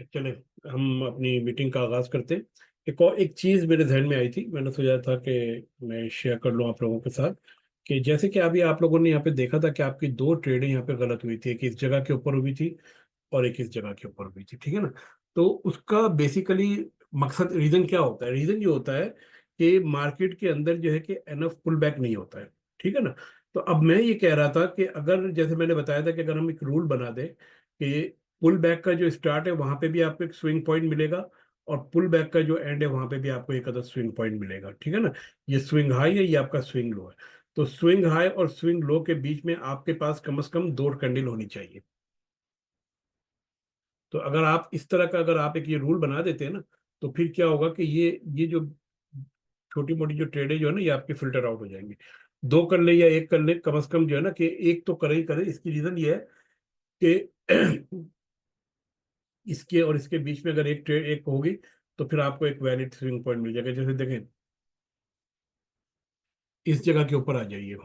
अच्छा चले, हम अपनी मीटिंग का आगाज करते हैं। एक चीज मेरे ध्यान में आई थी, मैंने सोचा था कि मैं शेयर कर लूं आप लोगों के साथ। कि जैसे कि अभी आप लोगों ने यहाँ पे देखा था कि आपकी दो ट्रेडें यहाँ पे गलत हुई थी, एक इस जगह के ऊपर हुई थी और एक इस जगह के ऊपर हुई थी, ठीक है ना। तो उसका बेसिकली मकसद, रीजन क्या होता है? रीजन ये होता है कि मार्केट के अंदर जो है कि एनफ पुल बैक नहीं होता है, ठीक है ना। तो अब मैं ये कह रहा था कि अगर, जैसे मैंने बताया था कि अगर हम एक रूल बना दें कि पुल बैक का जो स्टार्ट है वहां पे भी आपको एक स्विंग पॉइंट मिलेगा, और पुल बैक का जो एंड है वहां पे भी आपको एक अदर स्विंग पॉइंट मिलेगा, ठीक है ना। ये स्विंग हाई है, ये आपका स्विंग लो है। तो स्विंग हाई और स्विंग लो के बीच में आपके पास कम से कम दो कैंडल होनी चाहिए। तो अगर आप इस तरह का, अगर आप एक ये रूल बना देते हैं ना, तो फिर क्या होगा कि ये जो छोटी मोटी जो ट्रेड है जो है ना, ये आपके फिल्टर आउट हो जाएंगे। दो कर ले या एक कर ले, कम से कम जो है ना कि एक तो करे ही करे। इसकी रीजन ये है कि इसके और इसके बीच में अगर एक ट्रेड एक होगी, तो फिर आपको एक वैलिड स्विंग पॉइंट मिल जाएगा। जैसे देखें, इस जगह के ऊपर आ जाइए,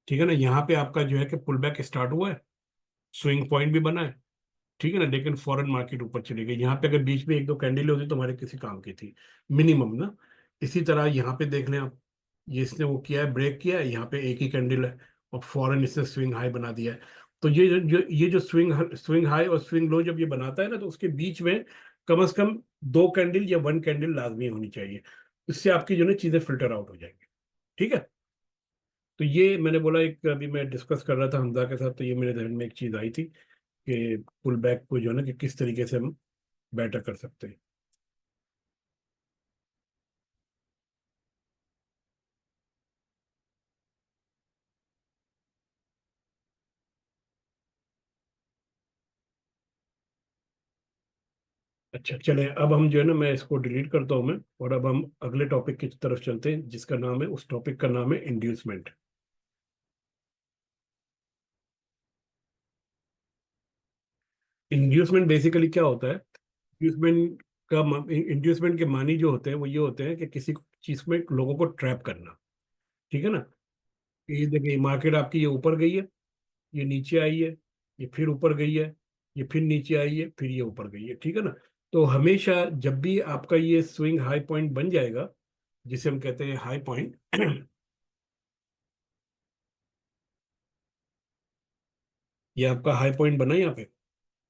ठीक है ना। यहाँ पे आपका जो है कि पुल बैक स्टार्ट हुआ है, स्विंग पॉइंट भी बना है, ठीक है ना। लेकिन फॉरेन मार्केट ऊपर चली गई। यहाँ पे अगर बीच में एक दो कैंडल होती तो हमारे किसी काम की थी, मिनिमम ना। इसी तरह यहाँ पे देख लें आप, ये इसने वो किया है, ब्रेक किया है, यहाँ पे एक ही कैंडल है और फॉरेन इसने स्विंग हाई बना दिया है। तो ये जो स्विंग स्विंग हाई और स्विंग लो जब ये बनाता है ना, तो उसके बीच में कम से कम दो कैंडल या वन कैंडल लाजमी होनी चाहिए। इससे आपकी जो है चीजें फिल्टर आउट हो जाएंगी, ठीक है। तो ये मैंने बोला, एक अभी मैं डिस्कस कर रहा था हमजा के साथ, तो ये मेरे ध्यान में एक चीज आई थी कि पुल बैक को जो है ना कि किस तरीके से हम बेटर कर सकते हैं। अच्छा चले, अब हम जो है ना, मैं इसको डिलीट करता हूँ मैं, और अब हम अगले टॉपिक की तरफ चलते हैं, जिसका नाम है, उस टॉपिक का नाम है इंड्यूसमेंट। इंड्यूसमेंट बेसिकली क्या होता है? इंड्यूसमेंट इंड्यूसमेंट के मानी जो होते हैं वो ये होते हैं कि किसी चीज में लोगों को ट्रैप करना, ठीक है ना। ये देखिए, मार्केट आपकी ये ऊपर गई है, ये नीचे आई है, ये फिर ऊपर गई है, ये फिर नीचे आई है, फिर ये ऊपर गई है, ठीक है ना। तो हमेशा जब भी आपका ये स्विंग हाई पॉइंट बन जाएगा, जिसे हम कहते हैं हाई पॉइंट, ये आपका हाई पॉइंट बना यहाँ पे,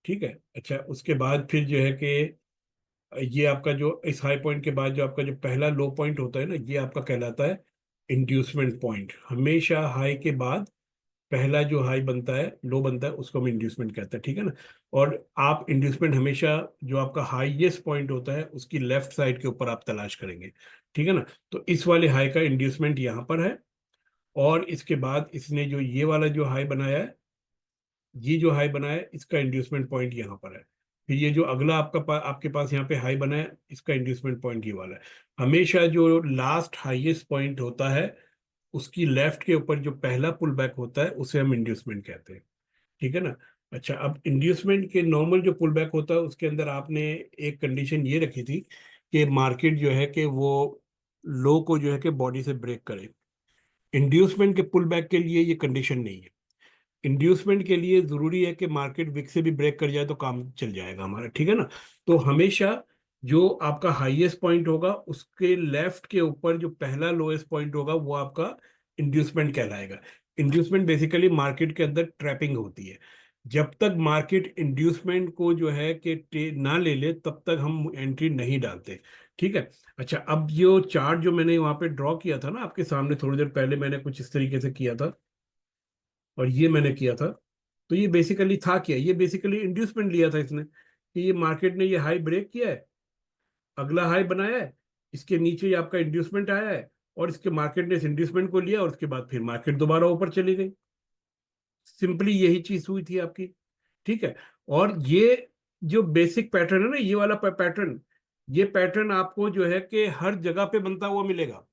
ठीक है। अच्छा, उसके बाद फिर जो है कि ये आपका जो इस हाई पॉइंट के बाद जो आपका जो पहला लो पॉइंट होता है ना, ये आपका कहलाता है इंड्यूसमेंट पॉइंट। हमेशा हाई के बाद पहला जो हाई बनता है, लो बनता है, उसको हम इंड्यूसमेंट कहते हैं, ठीक है ना। और आप इंड्यूसमेंट हमेशा जो आपका हाईएस्ट पॉइंट होता है उसकी लेफ्ट साइड के ऊपर आप तलाश करेंगे, ठीक है ना। तो इस वाले हाई का इंड्यूसमेंट यहाँ पर है, और इसके बाद इसने जो ये वाला जो हाई बनाया है, ये जो हाई बनाया है, इसका इंड्यूसमेंट पॉइंट यहाँ पर है। फिर ये जो अगला आपके पास यहाँ पे हाई बना है, इसका इंड्यूसमेंट पॉइंट ये वाला है। हमेशा जो लास्ट हाईएस्ट पॉइंट होता है, उसकी लेफ्ट के ऊपर जो पहला पुल बैक होता है, उसे हम इंड्यूसमेंट कहते हैं, ठीक है ना। अच्छा, अब इंड्यूसमेंट के नॉर्मल जो पुल बैक होता है उसके अंदर आपने एक कंडीशन ये रखी थी कि मार्केट जो है कि वो लो को जो है कि बॉडी से ब्रेक करे। इंड्यूसमेंट के पुल बैक के लिए ये कंडीशन नहीं है। इंड्यूसमेंट के लिए जरूरी है कि मार्केट विक से भी ब्रेक कर जाए तो काम चल जाएगा हमारा, ठीक है ना। तो हमेशा जो आपका हाईएस्ट पॉइंट होगा उसके लेफ्ट के ऊपर जो पहला लोएस्ट पॉइंट होगा वो आपका इंड्यूसमेंट कहलाएगा। इंड्यूसमेंट बेसिकली मार्केट के अंदर ट्रैपिंग होती है। जब तक मार्केट इंड्यूसमेंट को जो है कि ना ले ले, तब तक हम एंट्री नहीं डालते, ठीक है। अच्छा, अब जो चार्ट जो मैंने वहां पे ड्रॉ किया था ना आपके सामने थोड़ी देर पहले, मैंने कुछ इस तरीके से किया था, और ये मैंने किया था। तो ये बेसिकली था क्या? ये बेसिकली इंड्यूसमेंट लिया था इसने कि ये मार्केट ने ये हाई ब्रेक किया है, अगला हाई बनाया है, इसके नीचे ये आपका इंड्यूसमेंट आया है, और इसके मार्केट ने इस इंड्यूसमेंट को लिया, और उसके बाद फिर मार्केट दोबारा ऊपर चली गई। सिंपली यही चीज हुई थी आपकी, ठीक है। और ये जो बेसिक पैटर्न है ना, ये वाला पैटर्न, ये पैटर्न आपको जो है कि हर जगह पे बनता हुआ मिलेगा।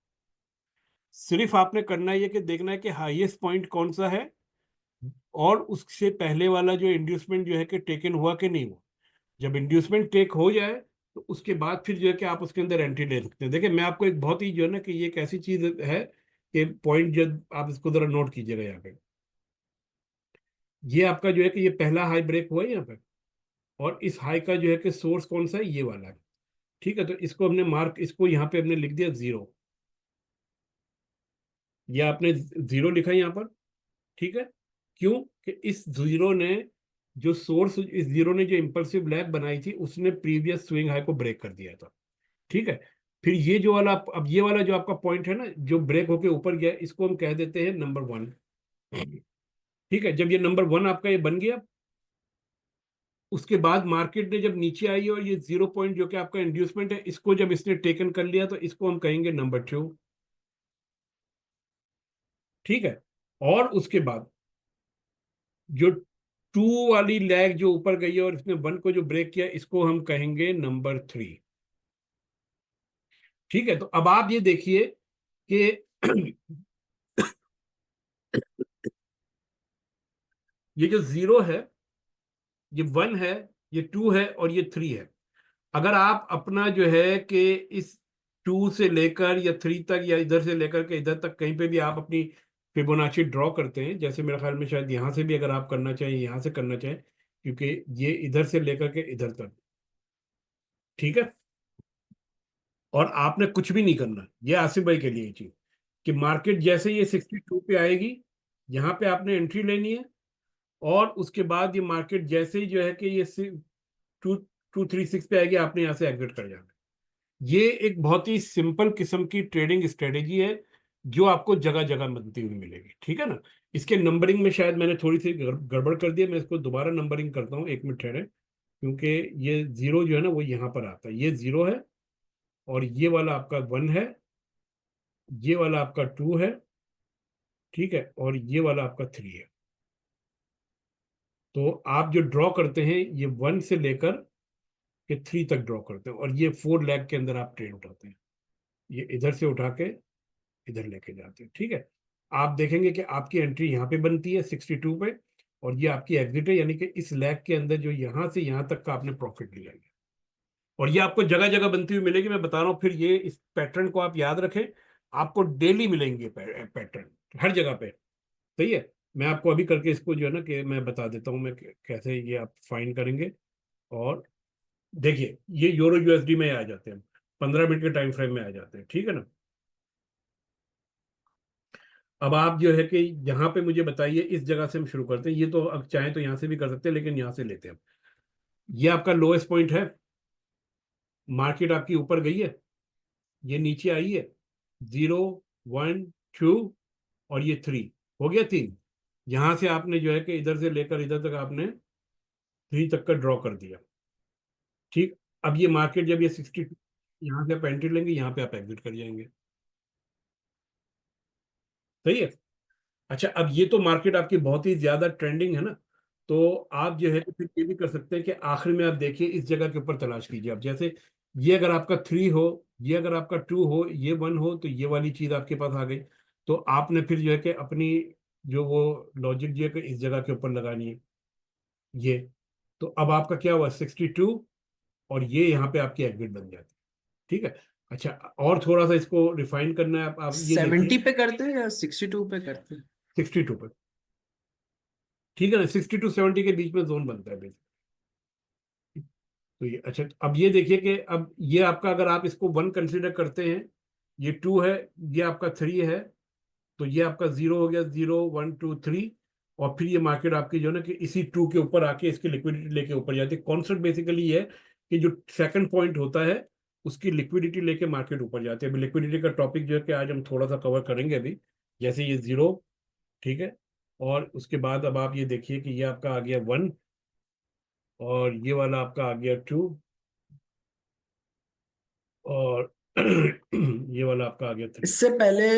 सिर्फ आपने करना ये कि देखना है कि हाईएस्ट पॉइंट कौन सा है, और उससे पहले वाला जो इंड्यूसमेंट जो है कि टेकन हुआ कि नहीं हुआ। जब इंड्यूसमेंट टेक हो जाए, तो उसके बाद फिर जो है कि आप उसके अंदर एंट्री ले सकते हैं। देखिए, मैं आपको एक बहुत ही जो है ना कि ये एक ऐसी चीज है कि पॉइंट, जब आप इसको जरा नोट कीजिएगा यहाँ पे, ये आपका जो है कि ये पहला हाई ब्रेक हुआ है यहाँ पे, और इस हाई का जो है कि सोर्स कौन सा है, ये वाला है। ठीक है, तो इसको हमने मार्क, इसको यहाँ पे हमने लिख दिया 0, ये आपने 0 लिखा यहाँ पर। ठीक है, क्यों कि इस जीरो ने, जो सोर्स, इस जीरो ने जो इंपल्सिव लैग बनाई थी उसने प्रीवियस स्विंग हाई को ब्रेक कर दिया था। ठीक है, फिर ये जो वाला, अब ये वाला जो आपका पॉइंट है ना जो ब्रेक होके ऊपर गया, इसको हम कह देते हैं नंबर 1। ठीक है, जब ये नंबर 1 आपका ये बन गया, उसके बाद मार्केट ने जब नीचे आई और ये 0 पॉइंट जो कि आपका इंड्यूसमेंट है, इसको जब इसने टेकन कर लिया तो इसको हम कहेंगे नंबर 2। ठीक है, और उसके बाद जो 2 वाली लैग जो ऊपर गई है और इसने 1 को जो ब्रेक किया, इसको हम कहेंगे नंबर 3। ठीक है, तो अब आप ये देखिए कि ये जो 0 है, ये 1 है, ये 2 है और ये 3 है। अगर आप अपना जो है कि इस 2 से लेकर या 3 तक या इधर से लेकर के इधर तक कहीं पे भी आप अपनी फिबोनाची ड्रॉ करते हैं, जैसे मेरे ख्याल में शायद यहां से भी अगर आप करना चाहें, यहां से करना चाहें, क्योंकि ये इधर से लेकर के इधर तक। ठीक है, और आपने कुछ भी नहीं करना, ये आसिफ भाई के लिए चीज, कि मार्केट जैसे ये 62 पे आएगी, यहाँ पे आपने एंट्री लेनी है। और उसके बाद ये मार्केट जैसे ही जो है कि ये 2236 पे आएगी, आपने यहाँ से एग्जिट कर जाना है। ये एक बहुत ही सिंपल किस्म की ट्रेडिंग स्ट्रेटेजी है जो आपको जगह जगह बनती हुई मिलेगी। ठीक है ना, इसके नंबरिंग में शायद मैंने थोड़ी सी गड़बड़ कर दी है, मैं इसको दोबारा नंबरिंग करता हूँ, 1 मिनट ठहरे, क्योंकि ये 0 जो है ना वो यहाँ पर आता है, ये 0 है, और ये वाला आपका 1 है, ये वाला आपका 2 है। ठीक है, और ये वाला आपका 3 है। तो आप जो ड्रॉ करते हैं ये 1 से लेकर के 3 तक ड्रॉ करते हैं, और ये 4 लैग के अंदर आप ट्रेड उठाते हैं, ये इधर से उठा के इधर लेके जाते हैं। ठीक है, आप देखेंगे कि आपकी एंट्री यहाँ पे बनती है 62 पे, और ये आपकी एग्जिट है, यानी कि इस लैग के अंदर जो यहाँ से यहाँ तक का आपने प्रॉफिट लिया है। और ये आपको जगह जगह बनती हुई मिलेगी, मैं बता रहा हूँ। फिर ये इस पैटर्न को आप याद रखें, आपको डेली मिलेंगे पैटर्न हर जगह पे। सही है, मैं आपको अभी करके इसको जो है ना कि मैं बता देता हूँ मैं कैसे ये आप फाइंड करेंगे। और देखिए, ये यूरो यूएसडी में आ जाते हैं, 15 मिनट के टाइम फ्रेम में आ जाते हैं। ठीक है ना, अब आप जो है कि यहाँ पे मुझे बताइए, इस जगह से हम शुरू करते हैं। ये तो अब चाहे तो यहाँ से भी कर सकते हैं, लेकिन यहाँ से लेते हैं। ये आपका लोएस्ट पॉइंट है, मार्केट आपकी ऊपर गई है, ये नीचे आई है, 0, 1, 2 और ये 3, हो गया 3। यहां से आपने जो है कि इधर से लेकर इधर तक आपने 3 तक का ड्रॉ कर दिया। ठीक, अब ये मार्केट जब ये 62, यहाँ से आप एंट्री लेंगे, यहाँ पे आप एग्जिट कर जाएंगे। सही है, अच्छा, अब ये तो मार्केट आपकी बहुत ही ज्यादा ट्रेंडिंग है ना, तो आप जो है कि फिर ये भी कर सकते हैं कि आखिर में आप देखिए इस जगह के ऊपर तलाश कीजिए आप, जैसे ये अगर आपका 3 हो, ये अगर आपका 2 हो, ये 1 हो, तो ये वाली चीज आपके पास आ गई। तो आपने फिर जो है कि अपनी जो वो लॉजिक जो है कि इस जगह के ऊपर लगानी है, ये। तो अब आपका क्या हुआ, 62, और ये यहाँ पे आपकी एग्जिट बन जाती है। ठीक है, अच्छा, और थोड़ा सा इसको रिफाइन करना है, आप ये 70 देखिए, पे करते हैं या 62 पे करते हैं? 62 पर। ठीक है ना, 60 to 70 के बीच में जोन बनता है बेसिक। तो ये अच्छा, तो अब ये देखिए कि अब ये आपका, अगर आप इसको 1 कंसिडर करते हैं, ये 2 है, ये आपका 3 है, तो ये आपका 0 हो गया, 0, 1, 2, 3। और फिर ये मार्केट आपकी जो है ना कि इसी 2 के ऊपर आके इसकी लिक्विडिटी लेके ऊपर जाती है। कॉन्सेप्ट बेसिकली ये है कि जो सेकंड पॉइंट होता है उसकी लिक्विडिटी लेके मार्केट ऊपर जाती है। अभी लिक्विडिटी का टॉपिक जो है कि आज हम थोड़ा सा कवर करेंगे अभी, जैसे ये 0। ठीक है, और उसके बाद अब आप ये देखिए कि ये आपका आ गया 1, और ये वाला आपका आ गया 2, और ये वाला आपका आ गया 3। इससे पहले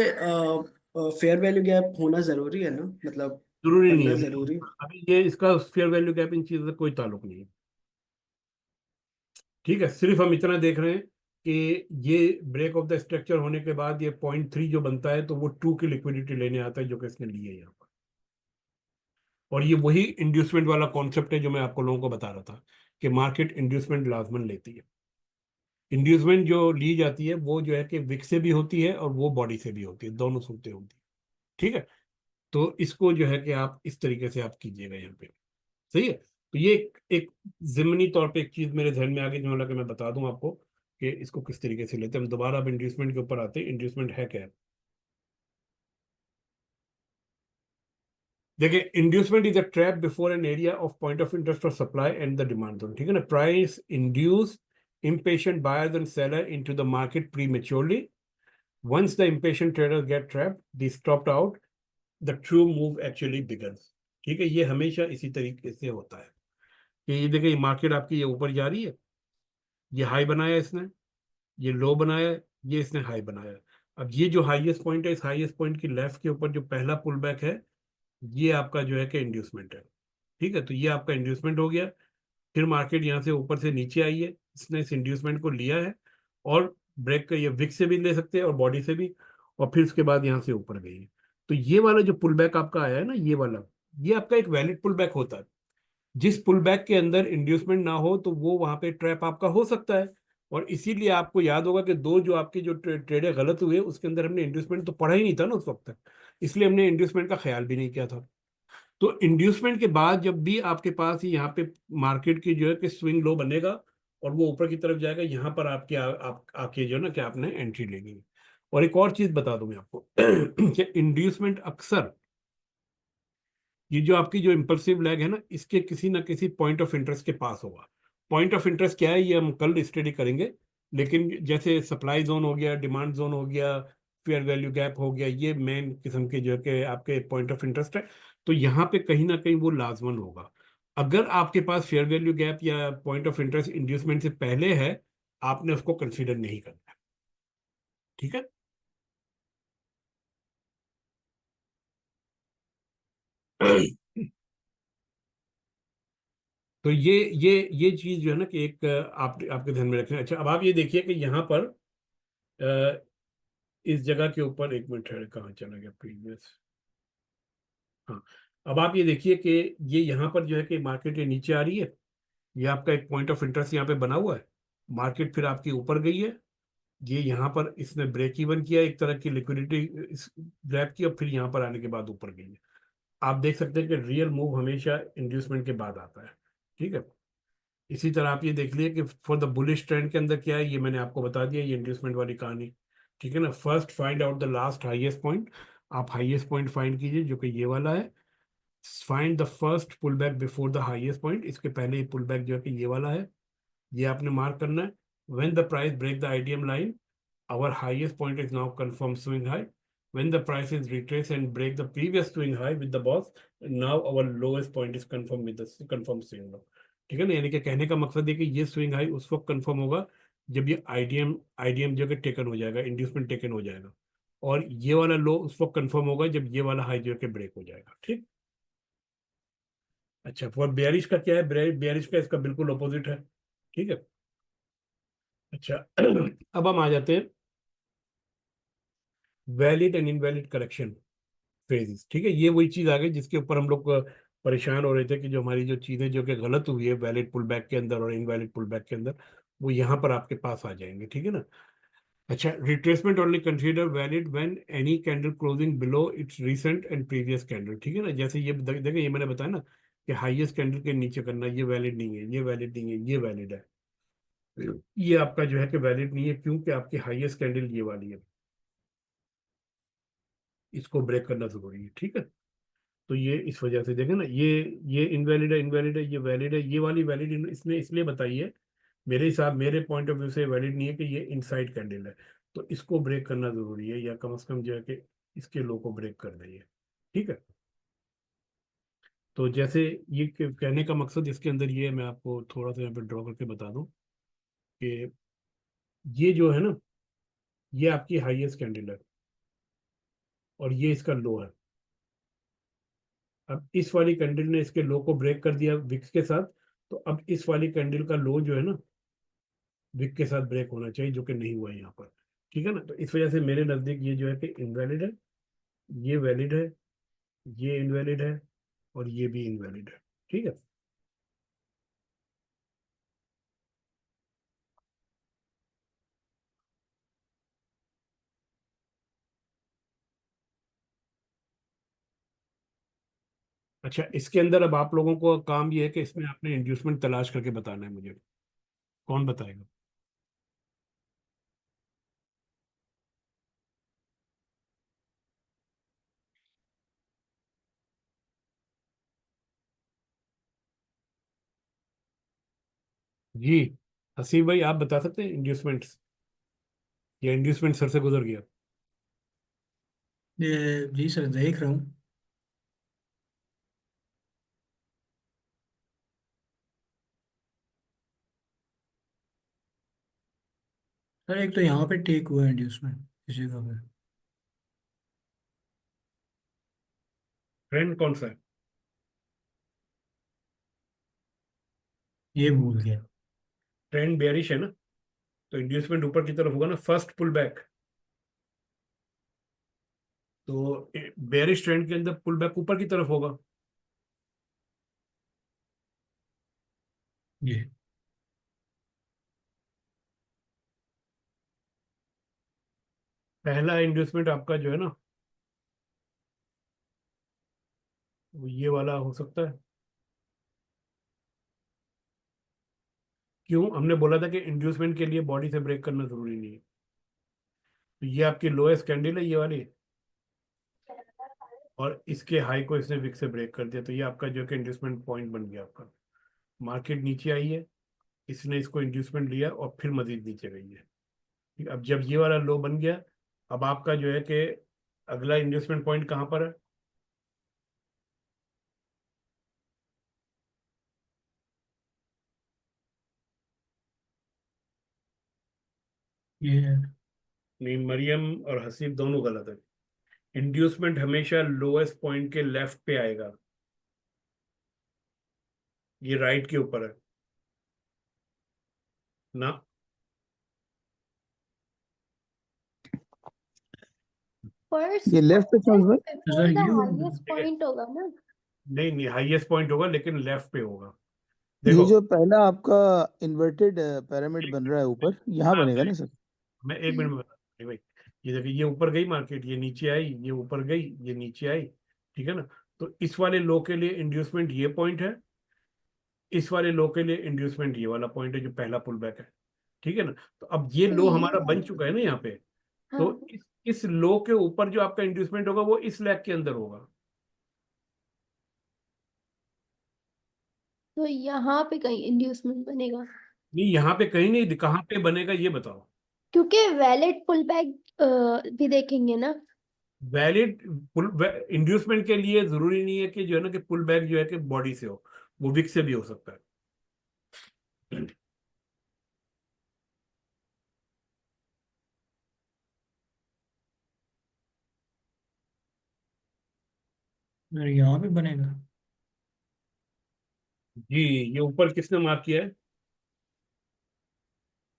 फेयर वैल्यू गैप होना जरूरी है ना, मतलब जरूरी नहीं है बनना अभी, जरूरी? अभी ये इसका फेयर वैल्यू गैप इन चीजों से कोई ताल्लुक नहीं है। ठीक है, सिर्फ हम इतना देख रहे हैं कि ये ब्रेक ऑफ द स्ट्रक्चर होने के बाद ये 0.3 जो बनता है, तो वो 2 की लिक्विडिटी लेने आता है जो कि इसने ली है यहाँ पर। और ये वही इंड्यूसमेंट वाला कॉन्सेप्ट है जो मैं आपको लोगों को बता रहा था, कि मार्केट इंड्यूसमेंट लाजमन लेती है। इंड्यूसमेंट जो ली जाती है वो जो है कि विक से भी होती है और वो बॉडी से भी होती है, दोनों सूरतें होती है। ठीक है, तो इसको जो है कि आप इस तरीके से आप कीजिएगा यहाँ पे। सही है, तो ये एक जिमनी तौर पे एक चीज मेरे ध्यान में आ गई, जो मतलब कि मैं बता दूं आपको कि इसको किस तरीके से लेते हैं। हम दोबारा अब इंड्यूसमेंट के ऊपर आते हैं। इंड्यूसमेंट है क्या? देखिए, inducement is a trap before an area of point of interest और supply and the demand zone, ठीक है ना। Price induce impatient buyers and seller into the market prematurely. Once the impatient traders get trapped, they stopped out, the true move actually begins. ठीक है, ये हमेशा इसी तरीके से होता है कि ये देखिए, ये मार्केट आपकी ये ऊपर जा रही है, ये हाई बनाया इसने, ये लो बनाया, ये इसने हाई बनाया। अब ये जो हाईएस्ट पॉइंट है, इस हाईएस्ट पॉइंट की लेफ्ट के ऊपर जो पहला पुल बैक है, ये आपका जो है कि इंड्यूसमेंट है। ठीक है, तो ये आपका इंड्यूसमेंट हो गया। फिर मार्केट यहाँ से ऊपर से नीचे आई है, इसने इस इंड्यूसमेंट को लिया है और ब्रेक, का ये विक से भी ले सकते हैं और बॉडी से भी, और फिर उसके बाद यहाँ से ऊपर गई है। तो ये वाला जो पुल बैक आपका आया है ना, ये वाला, ये आपका एक वैलिड पुल बैक होता है। जिस पुल बैक के अंदर इंड्यूसमेंट ना हो तो वो वहां पे ट्रैप आपका हो सकता है। और इसीलिए आपको याद होगा कि दो जो आपकी जो ट्रेडें गलत हुए, उसके अंदर हमने इंड्यूसमेंट तो पढ़ा ही नहीं था ना उस वक्त तक, इसलिए हमने इंड्यूसमेंट का ख्याल भी नहीं किया था। तो इंड्यूसमेंट के बाद जब भी आपके पास यहाँ पे मार्केट की जो है कि स्विंग लो बनेगा और वो ऊपर की तरफ जाएगा, यहाँ पर आपके आके जो है ना कि आपने एंट्री लेनी है। और एक और चीज बता दूं मैं आपको कि इंड्यूसमेंट अक्सर, ये जो आपकी जो इम्पल्सिव लैग है ना, इसके किसी ना किसी पॉइंट ऑफ इंटरेस्ट के पास होगा। पॉइंट ऑफ इंटरेस्ट क्या है, ये हम कल स्टडी करेंगे। लेकिन जैसे सप्लाई जोन हो गया, डिमांड जोन हो गया, फेयर वैल्यू गैप हो गया, ये मेन किस्म के जो है कि आपके पॉइंट ऑफ इंटरेस्ट है। तो यहाँ पे कहीं ना कहीं वो लाजमन होगा। अगर आपके पास फेयर वैल्यू गैप या पॉइंट ऑफ इंटरेस्ट इंड्यूसमेंट से पहले है, आपने उसको कंसीडर नहीं करना है। ठीक है। तो ये चीज जो है ना कि एक आप आपके ध्यान में रखें। अच्छा, अब आप ये देखिए कि यहाँ पर इस जगह के ऊपर, एक मिनट है, कहाँ चला गया प्रीवियस। हाँ, अब आप ये देखिए कि ये यहाँ पर जो है कि मार्केट ये नीचे आ रही है, ये आपका एक पॉइंट ऑफ इंटरेस्ट यहाँ पे बना हुआ है। मार्केट फिर आपकी ऊपर गई है, ये यहाँ पर इसने ब्रेक इवन किया, एक तरह की लिक्विडिटी ग्रैब की, और फिर यहाँ पर आने के बाद ऊपर गई है। आप देख सकते हैं कि रियल मूव हमेशा इंड्यूसमेंट के बाद आता है। ठीक है। इसी तरह आप ये देख लिए कि फॉर द बुलिश ट्रेंड के अंदर क्या है, ये मैंने आपको बता दिया, ये इंड्यूसमेंट वाली कहानी। ठीक है ना। First find out the last highest point, आप हाईएस्ट पॉइंट फाइंड कीजिए जो कि ये वाला है। Find the first pull back before the highest point, इसके पहले ही पुल बैक जो है कि ये वाला है, ये आपने मार्क करना है। When the price break the IDM line, our highest point is now confirmed swing high. When the price is retrace and break the previous swing high with the boss, now our lowest point is confirmed with the confirmed swing low. ठीक है ना, यानी कि कहने का मकसद है कि ये स्विंग हाई उस वक्त कंफर्म होगा जब ये आईडीएम आईडीएम जो है टेकन हो जाएगा, इंड्यूसमेंट टेकन हो जाएगा। और ये वाला लो उस वक्त कंफर्म होगा जब ये वाला हाई जो है ब्रेक हो जाएगा। ठीक। अच्छा, फॉर बेयरिश का क्या है? बेयरिश का इसका बिल्कुल अपोजिट है। ठीक है। अच्छा, अब हम आ जाते हैं valid and invalid correction phases. ठीक है, ये वही चीज आ गई जिसके ऊपर हम लोग परेशान हो रहे थे कि जो हमारी जो चीजें जो कि गलत हुई है वैलिड पुल बैक के अंदर और इनवैलिड पुल बैक के अंदर, वो यहाँ पर आपके पास आ जाएंगे। ठीक है ना। अच्छा, retracement only consider valid when any candle closing below it's recent and previous candle. ठीक है ना, जैसे ये देखिए, ये मैंने बताया ना कि हाईएस्ट कैंडल के नीचे करना, ये वैलिड नहीं है, ये वैलिड नहीं है, ये वैलिड है। ये आपका जो है कि वैलिड नहीं है, क्योंकि आपकी हाईएस्ट कैंडल ये वाली है, इसको ब्रेक करना जरूरी है। ठीक है। तो ये इस वजह से देखें ना, ये इनवैलिड है, इनवैलिड है, ये वैलिड है, ये वाली वैलिड इसने इसलिए बताई है, मेरे हिसाब, मेरे पॉइंट ऑफ व्यू से वैलिड नहीं है कि ये इनसाइड कैंडल है। तो इसको ब्रेक करना जरूरी है, या कम से कम जो है कि इसके लो को ब्रेक कर दें ये। ठीक है। तो जैसे ये कहने का मकसद इसके अंदर ये है, मैं आपको थोड़ा सा यहाँ पे ड्रॉ करके बता दूं कि ये जो है ना, ये आपकी हाईएस्ट कैंडल है और ये इसका लो है। अब इस वाली कैंडल ने इसके लो को ब्रेक कर दिया विक्स के साथ, तो अब इस वाली कैंडल का लो जो है ना, विक के साथ ब्रेक होना चाहिए, जो कि नहीं हुआ है यहाँ पर। ठीक है ना। तो इस वजह से मेरे नज़दीक ये जो है कि इनवैलिड है, ये वैलिड है, ये इनवैलिड है, और ये भी इनवैलिड है। ठीक है। अच्छा, इसके अंदर अब आप लोगों को काम ये है कि इसमें आपने इंड्यूसमेंट तलाश करके बताना है मुझे। कौन बताएगा? जी, हसीब भाई आप बता सकते हैं इंड्यूसमेंट्स, या इंड्यूसमेंट सर से गुजर गया? ये जी सर देख रहा हूँ। सर एक तो यहाँ पे टेक हुआ है इंड्यूसमेंट इसी का फिर। ट्रेंड कौन सा है? ये भूल गया। ट्रेंड बेयरिश है ना, तो इंड्यूसमेंट ऊपर की तरफ होगा ना, फर्स्ट पुल बैक। तो बेयरिश ट्रेंड के अंदर पुल बैक ऊपर की तरफ होगा। ये पहला इंड्यूसमेंट आपका जो है ना, वो ये वाला हो सकता है। क्यों? हमने बोला था कि इंड्यूसमेंट के लिए बॉडी से ब्रेक करना जरूरी नहीं है। तो ये आपकी लोएस्ट कैंडल है ये वाली, और इसके हाई को इसने विक से ब्रेक कर दिया, तो ये आपका जो कि इंड्यूसमेंट पॉइंट बन गया आपका। मार्केट नीचे आई है, इसने इसको इंड्यूसमेंट लिया और फिर मजीद नीचे गई है। ठीक, अब जब ये वाला लो बन गया, अब आपका जो है कि अगला इंड्यूसमेंट पॉइंट कहाँ पर है? ये नहीं, मरियम और हसीब दोनों गलत है। इंड्यूसमेंट हमेशा लोएस्ट पॉइंट के लेफ्ट पे आएगा, ये राइट के ऊपर है ना। ये लेफ्ट पे क्यों हुआ? तो सर ये हाईएस्ट ठीक है, पॉइंट होगा ना। नहीं नहीं, हाईएस्ट पॉइंट होगा लेकिन लेफ्ट पे होगा। ये देखो, जो पहला आपका इन्वर्टेड पिरामिड एक बन मिनट, रहा है ऊपर, यहाँ हाँ बनेगा ना सर? मैं एक मिनट में बता भाई। ये देखिए, ये ऊपर गई मार्केट, ये नीचे आई, ये ऊपर गई, ये नीचे आई। ठीक है ना? तो इस वाले लो के लिए इंड्यूसमेंट ये पॉइंट है, इस वाले लो के लिए इंड्यूसमेंट ये वाला पॉइंट है जो पहला पुल बैक है। ठीक है ना? तो अब ये तो लो ये हमारा बन चुका है ना यहाँ पे। तो हाँ, इस लो के ऊपर जो आपका इंड्यूसमेंट होगा वो इस लैग के अंदर होगा। तो यहाँ पे कहीं इंड्यूसमेंट बनेगा, नहीं, यहाँ पे कहीं नहीं, कहाँ पे बनेगा ये बताओ। क्योंकि वैलिड पुल बैक भी देखेंगे ना। वैलिड पुल इंड्यूसमेंट के लिए जरूरी नहीं है कि जो है ना कि पुल बैक जो है कि बॉडी से हो, वो विक से भी हो सकता है। सर यहाँ पे बनेगा। जी, ये ऊपर किसने मार्क किया है?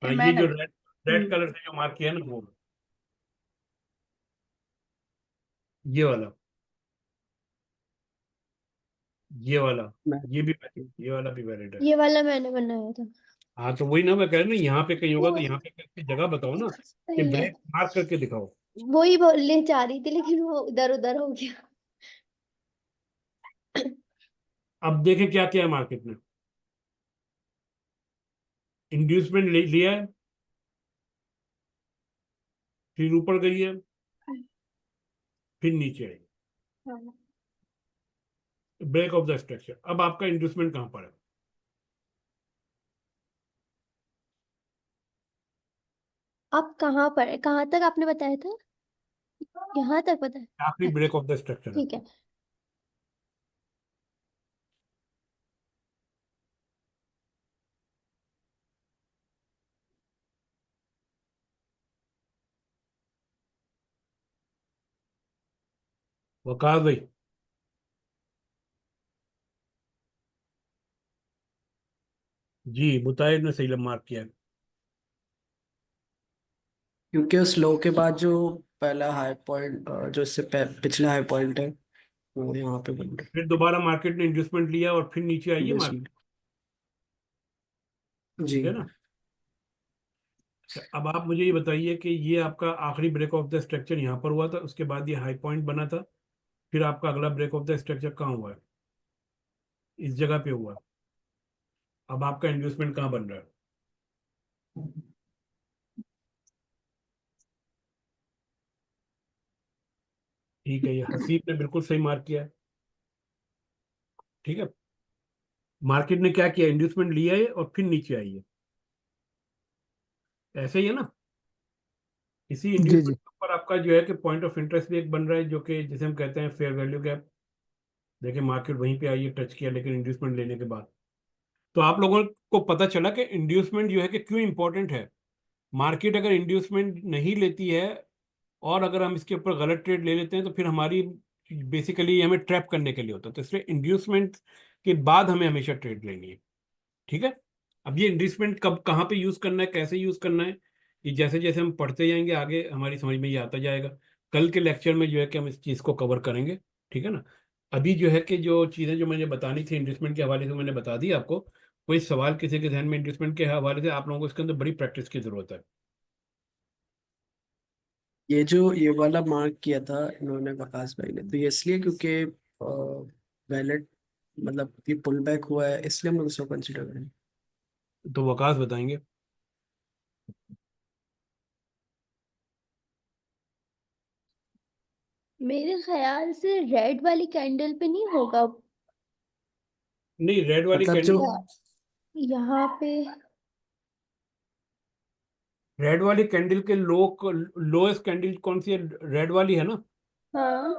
हाँ, ये ये मैंने। जो रेड रेड कलर से जो मार्क किया है ना, वो ये वाला, ये वाला, मैं ये भी ये वाला भी वैलिड है। ये वाला मैंने बनाया था। हाँ, तो वही ना मैं कह रहा हूँ ना, यहाँ पे कहीं होगा, वो तो यहाँ पे करके जगह बताओ ना, कि सही है, ब्रेक मार्क करके दिखाओ। वही बोलने चाह रही थी लेकिन वो इधर उधर हो गया। अब देखें क्या क्या है मार्केट में। इंड्यूसमेंट लिया है, फिर ऊपर गई है, फिर नीचे आई, हाँ। Break of the structure. अब आपका इंड्यूसमेंट कहाँ पर है? आप कहाँ पर, कहाँ तक आपने बताया था? यहाँ तक पता है। आखिरी ब्रेक ऑफ द स्ट्रक्चर है। ठीक है। वकास भाई। जी, मुताहिद ने सही मार्क किया है। क्योंकि उस लो के बाद जो पहला हाई पॉइंट, जो इससे पिछला हाई पॉइंट है, वो यहाँ पे बन रहा फिर दोबारा मार्केट ने इंड्यूसमेंट लिया और फिर नीचे आई है है इसमें। मार्केट। जी। ठीक है ना? अच्छा, अब आप मुझे ये बताइए कि ये आपका आखिरी ब्रेक ऑफ द स्ट्रक्चर यहाँ पर हुआ था, उसके बाद ये हाई पॉइंट बना था, फिर आपका अगला ब्रेक ऑफ द स्ट्रक्चर कहाँ हुआ है? इस जगह पे हुआ। अब आपका इंड्यूसमेंट कहाँ बन रहा है? ठीक है, ये हसीब ने बिल्कुल सही मार्क किया है। ठीक है, मार्केट ने क्या किया, इंड्यूसमेंट लिया है और फिर नीचे आई है, ऐसे ही है ना। इसी जी जी। इंड्यूसमेंट के ऊपर आपका जो है कि पॉइंट ऑफ इंटरेस्ट भी एक बन रहा है, जो कि जिसे हम कहते हैं फेयर वैल्यू गैप। देखिए मार्केट वहीं पे आई है, टच किया, लेकिन इंड्यूसमेंट लेने के बाद। तो आप लोगों को पता चला कि इंड्यूसमेंट जो है कि क्यों इंपॉर्टेंट है। मार्केट अगर इंड्यूसमेंट नहीं लेती है और अगर हम इसके ऊपर गलत ट्रेड ले लेते हैं तो फिर हमारी बेसिकली हमें ट्रैप करने के लिए होता है। तो इसलिए इंड्यूसमेंट के बाद हमें हमेशा ट्रेड लेनी है। ठीक है, अब ये इंड्यूसमेंट कब कहाँ पे यूज करना है, कैसे यूज करना है, ये जैसे जैसे हम पढ़ते जाएंगे आगे हमारी समझ में ये आता जाएगा। कल के लेक्चर में जो है कि हम इस चीज़ को कवर करेंगे। ठीक है ना। अभी जो है कि जो चीज़ें जो मैंने बतानी थी इंड्यूसमेंट के हवाले से मैंने बता दी आपको। कोई सवाल किसी के ध्यान में इंड्यूसमेंट के हवाले से? आप लोगों को इसके अंदर बड़ी प्रैक्टिस की जरूरत है। ये वाला मार्क किया था इन्होंने, वकास भाई ने, तो ये इसलिए क्योंकि वैलिड, मतलब ये पुल बैक हुआ है, इसलिए हम लोग इसको कंसिडर करें। तो वकास बताएंगे। मेरे ख्याल से रेड वाली कैंडल पे नहीं होगा। नहीं, रेड वाली मतलब जो कैंडल, यहाँ पे। रेड वाली कैंडल के लोएस्ट कैंडल कौन सी है? रेड वाली है ना। हाँ।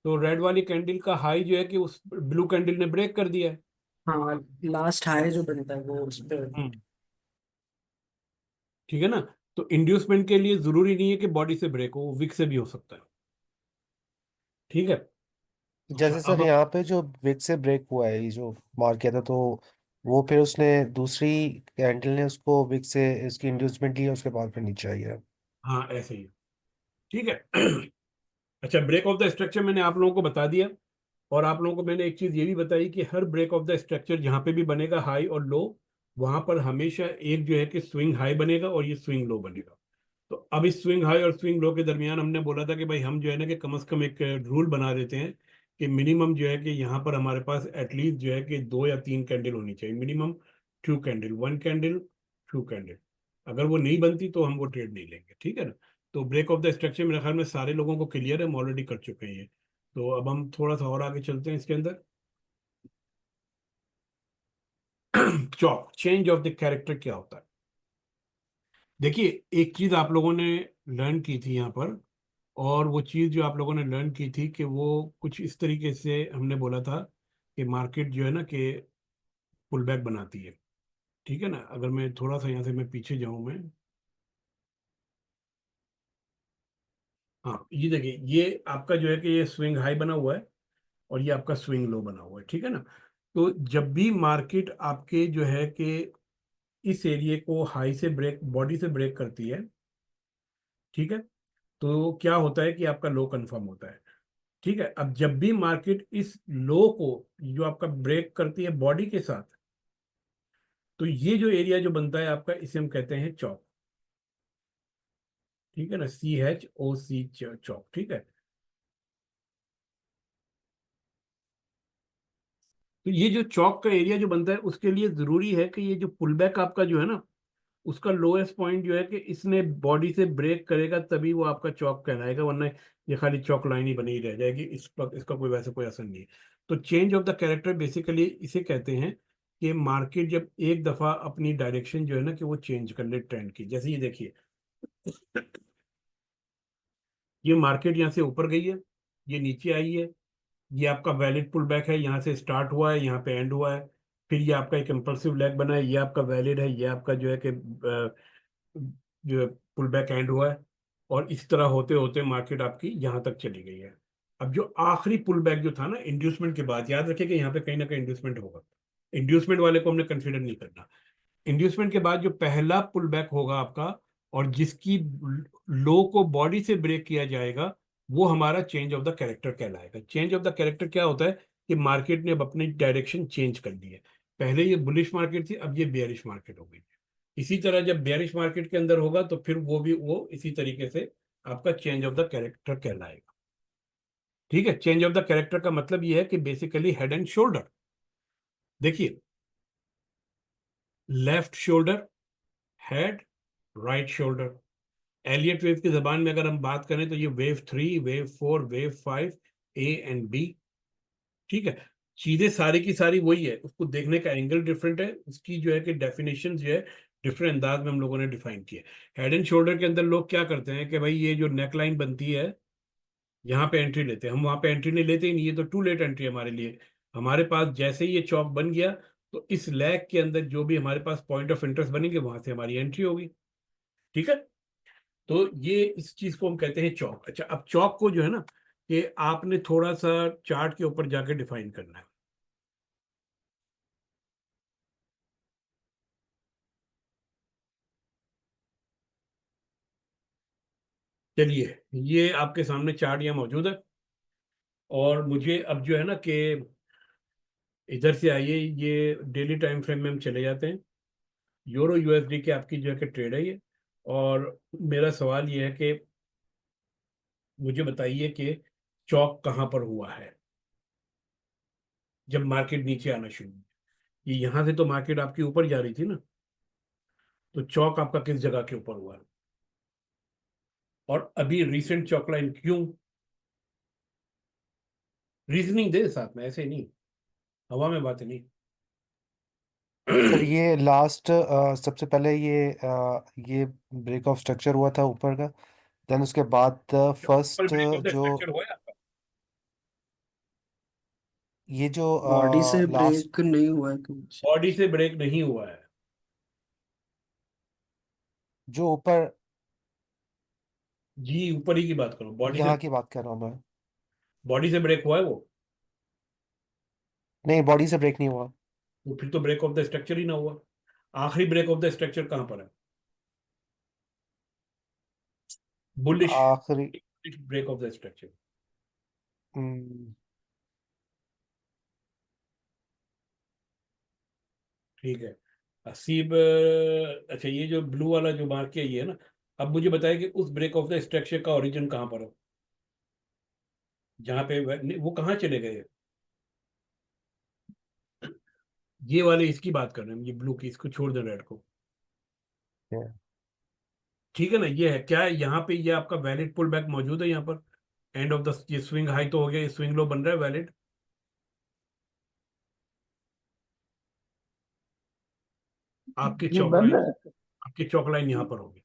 तो रेड वाली कैंडल का हाई जो है कि उस ब्लू कैंडल ने ब्रेक कर दिया है। हाँ, लास्ट हाई जो बनता है वो उस पे। हम्म, ठीक है ना। तो इंड्यूसमेंट के लिए जरूरी नहीं है कि बॉडी से ब्रेक हो, वो विक से भी हो सकता है। ठीक है। अच्छा, जैसे सर अब यहाँ पे जो विक से ब्रेक हुआ है, ये जो मार्क किया था, तो वो फिर उसने दूसरी कैंडल ने उसको विक से इसकी इंड्यूसमेंट ली, उसके बाद फिर नीचे आई है। हाँ ऐसे ही। ठीक है। अच्छा, ब्रेक ऑफ द स्ट्रक्चर मैंने आप लोगों को बता दिया। और आप लोगों को मैंने एक चीज ये भी बताई कि हर ब्रेक ऑफ द स्ट्रक्चर जहां पे भी बनेगा हाई और लो, वहां पर हमेशा एक जो है कि स्विंग हाई बनेगा और ये स्विंग लो बनेगा। तो अब इस स्विंग हाई और स्विंग लो के दरमियान हमने बोला था कि भाई हम जो है ना कि कम से कम एक रूल बना देते हैं कि मिनिमम जो है कि यहाँ पर हमारे पास एटलीस्ट जो है कि 2 या 3 कैंडल होनी चाहिए, मिनिमम 2 कैंडल, 1 कैंडल, 2 कैंडल। अगर वो नहीं बनती तो हम वो ट्रेड नहीं लेंगे। ठीक है ना। तो ब्रेक ऑफ द स्ट्रक्चर मेरे ख्याल में सारे लोगों को क्लियर है, हम ऑलरेडी कर चुके हैं ये। तो अब हम थोड़ा सा और आगे चलते हैं इसके अंदर। Chop, change of the character क्या होता है? देखिए, एक चीज आप लोगों ने लर्न की थी यहाँ पर, और वो चीज जो आप लोगों ने लर्न की थी कि वो कुछ इस तरीके से हमने बोला था कि मार्केट जो है ना कि पुल बैक बनाती है। ठीक है ना। अगर मैं थोड़ा सा यहाँ से मैं पीछे जाऊं मैं, हाँ ये देखिए, ये आपका जो है कि ये स्विंग हाई बना हुआ है और ये आपका स्विंग लो बना हुआ है। ठीक है ना। तो जब भी मार्केट आपके जो है कि इस एरिया को हाई से ब्रेक, बॉडी से ब्रेक करती है, ठीक है, तो क्या होता है कि आपका लो कंफर्म होता है। ठीक है। अब जब भी मार्केट इस लो को जो आपका ब्रेक करती है बॉडी के साथ, तो ये जो एरिया जो बनता है आपका, इसे हम कहते हैं चौक। ठीक है ना, CHOC, चौक। ठीक है। तो ये जो चौक का एरिया जो बनता है उसके लिए जरूरी है कि ये जो पुल बैक आपका जो है ना, उसका लोएस्ट पॉइंट जो है कि इसने बॉडी से ब्रेक करेगा तभी वो आपका चौक कहलाएगा, वरना ये खाली चौक लाइन ही बनी ही रह जाएगी। इस पर इसका कोई वैसे कोई असर नहीं है। तो change of the character basically इसे कहते हैं कि मार्केट जब एक दफा अपनी डायरेक्शन जो है ना कि वो चेंज कर ले ट्रेंड की। जैसे ये देखिए, ये मार्केट यहाँ से ऊपर गई है, ये नीचे आई है, ये आपका वैलिड पुल बैक है, यहाँ से स्टार्ट हुआ है, यहाँ पे एंड हुआ है, फिर ये आपका एक इम्पल्सिव लेग बना है, ये आपका वैलिड है, ये आपका जो है कि जो है पुल बैक एंड हुआ है, और इस तरह होते होते मार्केट आपकी यहाँ तक चली गई है। अब जो आखिरी पुल बैक जो था ना इंड्यूसमेंट के बाद, याद रखिए कि यहाँ पे कहीं ना कहीं इंड्यूसमेंट होगा, इंड्यूसमेंट वाले को हमने कंसिडर नहीं करना। इंड्यूसमेंट के बाद जो पहला पुल बैक होगा आपका, और जिसकी लो को बॉडी से ब्रेक किया जाएगा, वो हमारा चेंज ऑफ द कैरेक्टर कहलाएगा। चेंज ऑफ द कैरेक्टर क्या होता है कि मार्केट ने अब अपनी डायरेक्शन चेंज कर दी है। पहले ये बुलिश मार्केट थी, अब ये बेयरिश मार्केट हो गई। इसी तरह जब बेयरिश मार्केट के अंदर होगा तो फिर वो इसी तरीके से आपका चेंज ऑफ द कैरेक्टर कहलाएगा। ठीक है। चेंज ऑफ द कैरेक्टर का मतलब ये है कि बेसिकली हेड एंड शोल्डर, देखिए, left shoulder, head, right shoulder. Elliott wave की जबान में अगर हम बात करें तो ये wave 3, wave 4, wave 5, A and B. ठीक है, चीजें सारी की सारी वही है, उसको देखने का एंगल डिफरेंट है, उसकी जो है कि डेफिनेशन जो है डिफरेंट अंदाज में हम लोगों ने डिफाइन किया। हेड एंड शोल्डर के अंदर लोग क्या करते हैं कि भाई ये जो नेक लाइन बनती है यहाँ पे एंट्री लेते हैं, हम वहां पे एंट्री नहीं लेते ही नहीं, ये तो टू लेट एंट्री हमारे लिए। हमारे पास जैसे ही ये चौक बन गया तो इस लैग के अंदर जो भी हमारे पास पॉइंट ऑफ इंटरेस्ट बनेंगे वहां से हमारी एंट्री होगी। ठीक है, तो ये इस चीज को हम कहते हैं चौक। अच्छा, अब चौक को जो है ना कि आपने थोड़ा सा चार्ट के ऊपर जाके डिफाइन करना है। चलिए, ये आपके सामने चार्ट यहाँ मौजूद है, और मुझे अब जो है ना कि इधर से आइए, ये डेली टाइम फ्रेम में हम चले जाते हैं। यूरो यूएसडी की आपकी जो है कि ट्रेड है ये, और मेरा सवाल ये है कि मुझे बताइए कि चौक कहाँ पर हुआ है जब मार्केट नीचे आना शुरू हुई। ये यहाँ से तो मार्केट आपकी ऊपर जा रही थी ना, तो चौक आपका किस जगह के ऊपर हुआ है? और अभी रिसेंट चौक लाइन क्यों? रीजनिंग दे साथ में, ऐसे नहीं हवा में बातें नहीं। सर ये लास्ट सबसे पहले ये ब्रेक ऑफ स्ट्रक्चर हुआ था ऊपर का, देन उसके बाद फर्स्ट ब्रेक ऑफ द जो स्ट्रक्चर हुआ है आपका? ये जो बॉडी से लास्ट ब्रेक नहीं हुआ है कुछ। बॉडी से ब्रेक नहीं हुआ है। जो ऊपर जी, ऊपर ही की बात करो, बॉडी से। यहाँ की बात कर रहा हूँ मैं। बॉडी से ब्रेक हुआ है वो? नहीं, बॉडी से ब्रेक नहीं हुआ। तो फिर तो ब्रेक ऑफ द स्ट्रक्चर ही ना हुआ। आखिरी ब्रेक ऑफ द स्ट्रक्चर कहां पर है? बुलिश आखिरी ब्रेक ऑफ द स्ट्रक्चर। हम्म, ठीक है, असीब। अच्छा, ये जो ब्लू वाला जो मार्क किया ये है ना, अब मुझे बताया कि उस ब्रेक ऑफ द स्ट्रक्चर का ओरिजिन कहां पर है, जहां पे वो कहाँ चले गए? ये वाले इसकी बात कर रहे हैं, ये ब्लू की, इसको छोड़ दे, रेड को। yeah. ठीक है ना, ये है क्या, यहाँ पे ये आपका वैलिड पुल बैक मौजूद है यहाँ पर। एंड ऑफ द, ये स्विंग हाई तो हो गया, ये स्विंग लो बन रहा है वैलिड। आपकी जी चौक बन लाइन, रहा है। आपकी चौक लाइन यहाँ पर होगी।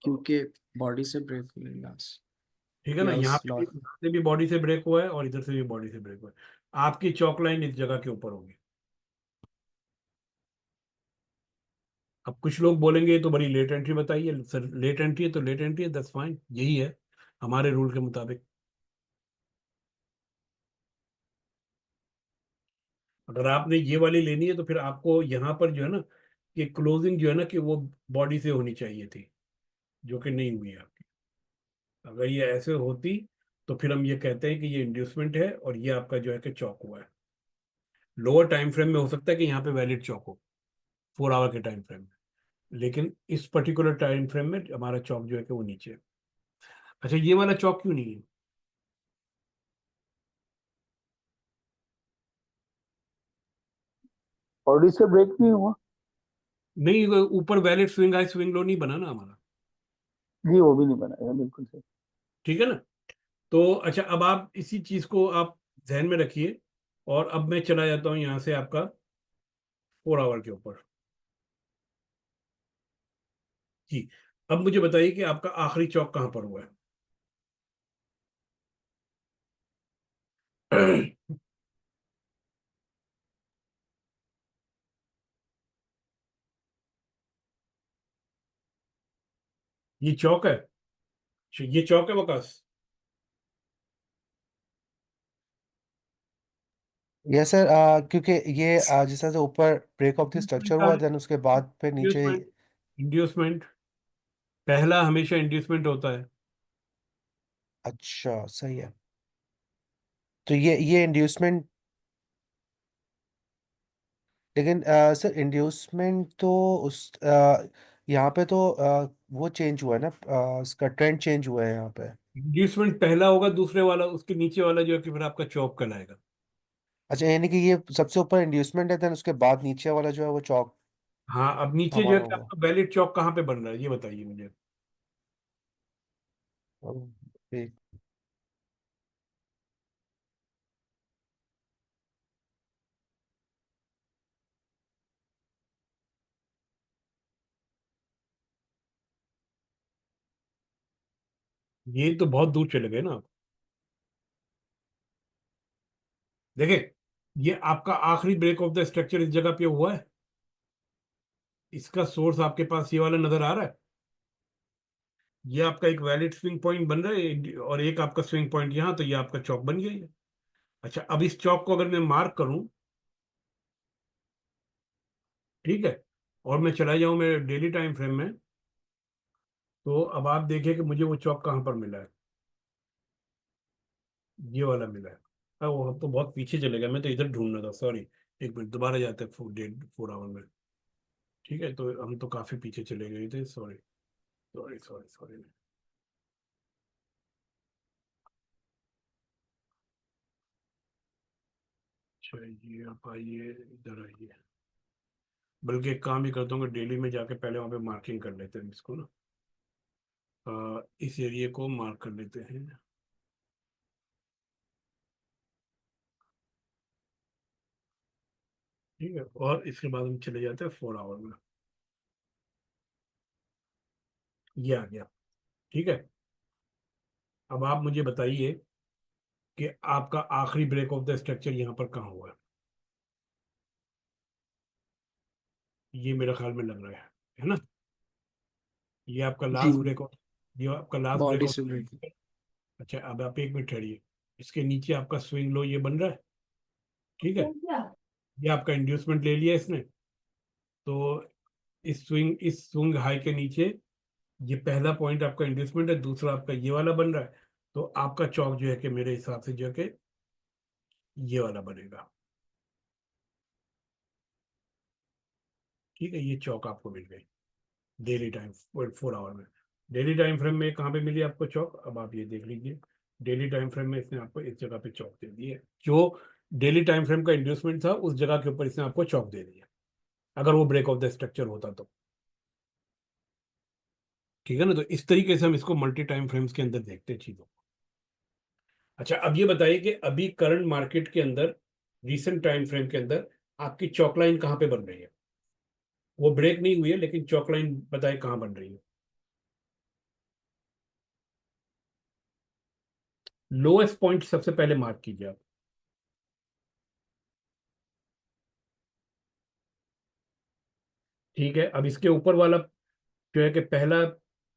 क्योंकि बॉडी से ब्रेक हुई लास्ट, ठीक है ना, या यहाँ उस पे भी, लॉट। यहाँ से भी बॉडी से ब्रेक हुआ है और इधर से भी बॉडी से ब्रेक हुआ है। आपकी चौक लाइन इस जगह के ऊपर होगी। अब कुछ लोग बोलेंगे ये तो बड़ी लेट एंट्री बताइए सर, लेट एंट्री है तो लेट एंट्री है, दैट्स फाइन, यही है हमारे रूल के मुताबिक। अगर आपने ये वाली लेनी है तो फिर आपको यहाँ पर जो है ना कि क्लोजिंग जो है ना कि वो बॉडी से होनी चाहिए थी, जो कि नहीं हुई है आपकी। अगर ये ऐसे होती तो फिर हम ये कहते हैं कि ये इंड्यूसमेंट है और ये आपका जो है कि चौक हुआ है। लोअर टाइम फ्रेम में हो सकता है कि यहाँ पे वैलिड चौक हो, 4 आवर के टाइम फ्रेम में, लेकिन इस पर्टिकुलर टाइम फ्रेम में हमारा चौक जो है कि वो नीचे है। अच्छा, ये वाला चौक क्यों नहीं है? बॉडी से ब्रेक नहीं हुआ। नहीं, वो ऊपर valid swing high swing low नहीं बना ना हमारा। जी वो भी नहीं बनाया, बिल्कुल सही। ठीक है ना, तो अच्छा, अब आप इसी चीज को आप ध्यान में रखिए, और अब मैं चला जाता हूँ यहाँ से आपका 4 आवर के ऊपर। जी, अब मुझे बताइए कि आपका आखिरी चौक कहाँ पर हुआ है? ये चौक है, ये चौक है वकास। यस सर, क्योंकि ये जिस तरह से ऊपर ब्रेक ऑफ द स्ट्रक्चर हुआ, देन उसके बाद फिर नीचे। इंड्यूसमेंट, इंड्यूसमेंट पहला हमेशा इंड्यूसमेंट होता है। अच्छा सही है। तो ये इंड्यूसमेंट, लेकिन सर इंड्यूसमेंट तो उस यहाँ पे तो वो चेंज हुआ है ना, इसका ट्रेंड चेंज हुआ है यहाँ पे। इंड्यूसमेंट पहला होगा, दूसरे वाला उसके नीचे वाला जो है कि फिर आपका चौक कहलाएगा। अच्छा, यानी कि ये सबसे ऊपर इंड्यूसमेंट है, देन उसके बाद नीचे वाला जो है वो चौक हाँ, अब नीचे जो है हमारा कि होगा। आपका वैलिड चौक कहाँ पे बन रहा है ये बताइए मुझे। ठीक। ये तो बहुत दूर चले गए ना आप। देखें, ये आपका आखिरी ब्रेक ऑफ द स्ट्रक्चर इस जगह पे हुआ है। इसका सोर्स आपके पास ये वाला नजर आ रहा है। ये आपका एक वैलिड स्विंग पॉइंट बन रहा है और एक आपका स्विंग पॉइंट यहाँ, तो ये आपका चौक बन गया है। अच्छा, अब इस चौक को अगर मैं मार्क करूं, ठीक है, और मैं चला जाऊं मेरे डेली टाइम फ्रेम में, तो अब आप देखिए कि मुझे वो चौक कहाँ पर मिला है। ये वाला मिला है। हाँ, वो हम तो बहुत पीछे चले गए, मैं तो इधर ढूंढ रहा था, सॉरी। एक मिनट, दोबारा जाते हैं 4 आवर में। ठीक है, तो हम तो काफी पीछे चले गए थे, सॉरी सॉरी सॉरी सॉरी। अच्छा, ये आप आइए, इधर आइए। बल्कि एक काम ही करता हूँ, डेली में जाके पहले वहाँ पे मार्किंग कर लेते हैं इसको ना। इस एरिया को मार्क कर लेते हैं। ठीक है, और इसके बाद हम चले जाते हैं 4 आवर में। ये आ गया। ठीक है, अब आप मुझे बताइए कि आपका आखिरी ब्रेक ऑफ द स्ट्रक्चर यहाँ पर कहाँ हुआ है। ये मेरा ख्याल में लग रहा है ना। ये आपका जी, लास्ट ब्रेक ऑफ, ये आपका लास्ट ब्रेक बॉडी ऑफ। से ब्रेक। अच्छा, अब आप एक मिनट ठहरिए। इसके नीचे आपका स्विंग लो ये बन रहा है। ठीक है, ये आपका इंड्यूसमेंट ले लिया इसने। तो इस स्विंग हाई के नीचे ये पहला पॉइंट आपका इंड्यूसमेंट है, दूसरा आपका ये वाला बन रहा है। तो आपका चौक जो है कि मेरे हिसाब से जो है कि ये वाला बनेगा। ठीक है, ये चौक आपको मिल गई डेली टाइम 4 आवर में। डेली टाइम फ्रेम में कहाँ पे मिली आपको चौक, अब आप ये देख लीजिए। डेली टाइम फ्रेम में इसने आपको इस जगह पे चौक दे दी है। जो डेली टाइम फ्रेम का इंड्यूसमेंट था उस जगह के ऊपर इसने आपको चौक दे दिया, अगर वो ब्रेक ऑफ द स्ट्रक्चर होता तो। ठीक है ना, तो इस तरीके से हम इसको मल्टी टाइम फ्रेम्स के अंदर देखते हैं चीजों को। अच्छा, अब ये बताइए कि अभी करंट मार्केट के अंदर, रीसेंट टाइम फ्रेम के अंदर आपकी चौक लाइन कहाँ पे बन रही है। वो ब्रेक नहीं हुई है, लेकिन चौक लाइन बताइए कहाँ बन रही है। लोएस्ट पॉइंट सबसे पहले मार्क कीजिए आप। ठीक है, अब इसके ऊपर वाला जो है कि पहला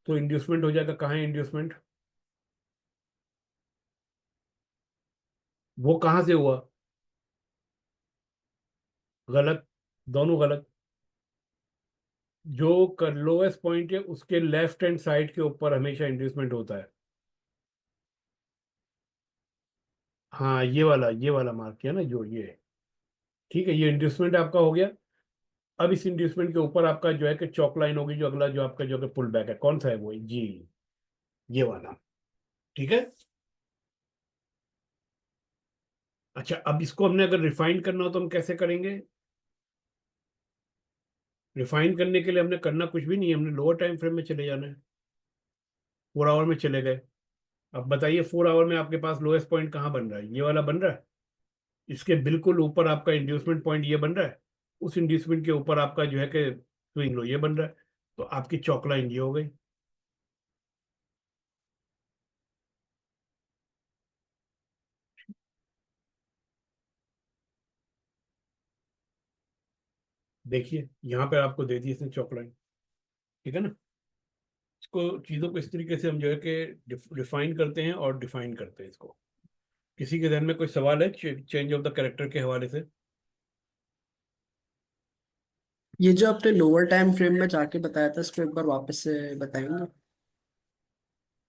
तो इंड्यूसमेंट हो जाएगा। कहाँ है इंड्यूसमेंट, वो कहाँ से हुआ। गलत, दोनों गलत। जो लोएस्ट पॉइंट है उसके लेफ्ट हैंड साइड के ऊपर हमेशा इंड्यूसमेंट होता है। हाँ, ये वाला मार्क किया ना जो ये। ठीक है, ये इंड्यूसमेंट आपका हो गया। अब इस इंड्यूसमेंट के ऊपर आपका जो है कि चौक लाइन होगी, जो अगला जो आपका जो कि पुल बैक है, कौन सा है वो जी, ये वाला। ठीक है। अच्छा, अब इसको हमने अगर रिफाइन करना हो तो हम कैसे करेंगे। रिफाइन करने के लिए हमने करना कुछ भी नहीं है, हमने लोअर टाइम फ्रेम में चले जाना है। 4 आवर में चले गए। अब बताइए 4 आवर में आपके पास लोएस्ट पॉइंट कहाँ बन रहा है, ये वाला बन रहा है। इसके बिल्कुल ऊपर आपका इंड्यूसमेंट पॉइंट ये बन रहा है। उस इंड्यूसमेंट के ऊपर आपका जो है कि स्विंग लो ये बन रहा है। तो आपकी चौक लाइन ये हो गई। देखिए यहाँ पे आपको दे दी इसने चौक लाइन। ठीक है ना। इसको चीज़ों को इस तरीके से हम जो है कि रिफाइन करते हैं और डिफाइन करते हैं इसको। किसी के ध्यान में कोई सवाल है चेंज ऑफ द कैरेक्टर के हवाले से। ये जो आपने लोअर टाइम फ्रेम में जाके बताया था, इसको एक बार वापस से बताएंगे।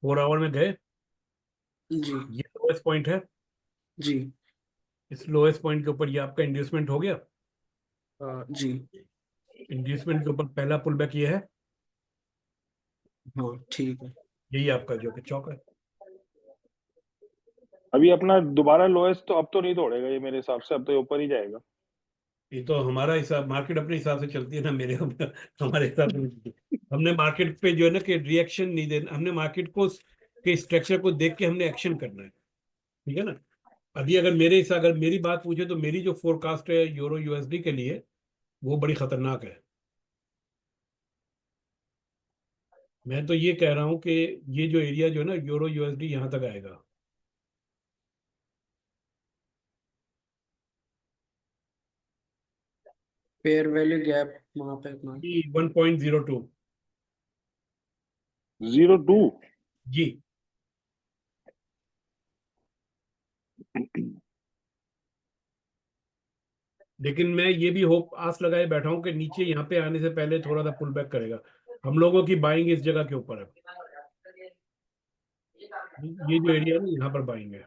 4 आवर में गए, जी। ये लोएस्ट पॉइंट है। जी। इस लोएस्ट पॉइंट के ऊपर ये आपका इंड्यूसमेंट हो गया। जी। इंड्यूसमेंट के ऊपर पहला पुल बैक ये है। हाँ, ठीक है। यही आपका जो कि चौक है। अभी अपना दोबारा लोएस्ट तो अब तो नहीं तोड़ेगा ये मेरे हिसाब से, अब तो ये ऊपर ही जाएगा। ये तो हमारा हिसाब, मार्केट अपने हिसाब से चलती है ना, मेरे हमारे हिसाब से नहीं चलती। हमने मार्केट पे जो है ना कि रिएक्शन नहीं देना, हमने मार्केट को के स्ट्रक्चर को देख के हमने एक्शन करना है, ठीक है ना। अभी अगर मेरे हिसाब, अगर मेरी बात पूछे तो मेरी जो फोरकास्ट है यूरो यूएसडी के लिए वो बड़ी खतरनाक है। मैं तो ये कह रहा हूँ कि ये जो एरिया जो है ना यूरो यूएसडी यहाँ तक आएगा। फेयर वैल्यू गैप वहां पे अपना 1.02 0.2। जी। लेकिन मैं ये भी होप आस लगाए बैठा हूँ कि नीचे यहाँ पे आने से पहले थोड़ा सा पुल बैक करेगा। हम लोगों की बाइंग इस जगह के ऊपर है, ये जो एरिया है ना यहाँ पर बाइंग है।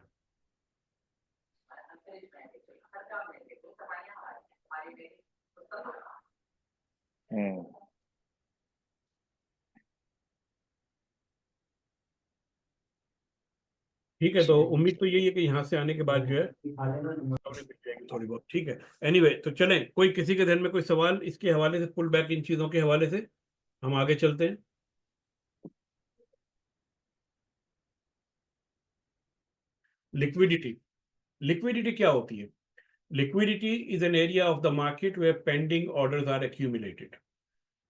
हम्म। ठीक है, तो उम्मीद तो यही है कि यहाँ से आने के बाद जो है recovery मिल जाएगी थोड़ी बहुत, ठीक है। एनीवे तो चलें, कोई किसी के ध्यान में कोई सवाल इसके हवाले से, पुल बैक इन चीजों के हवाले से हम आगे चलते हैं। लिक्विडिटी, लिक्विडिटी क्या होती है? Liquidity is an area of the market where pending orders are accumulated,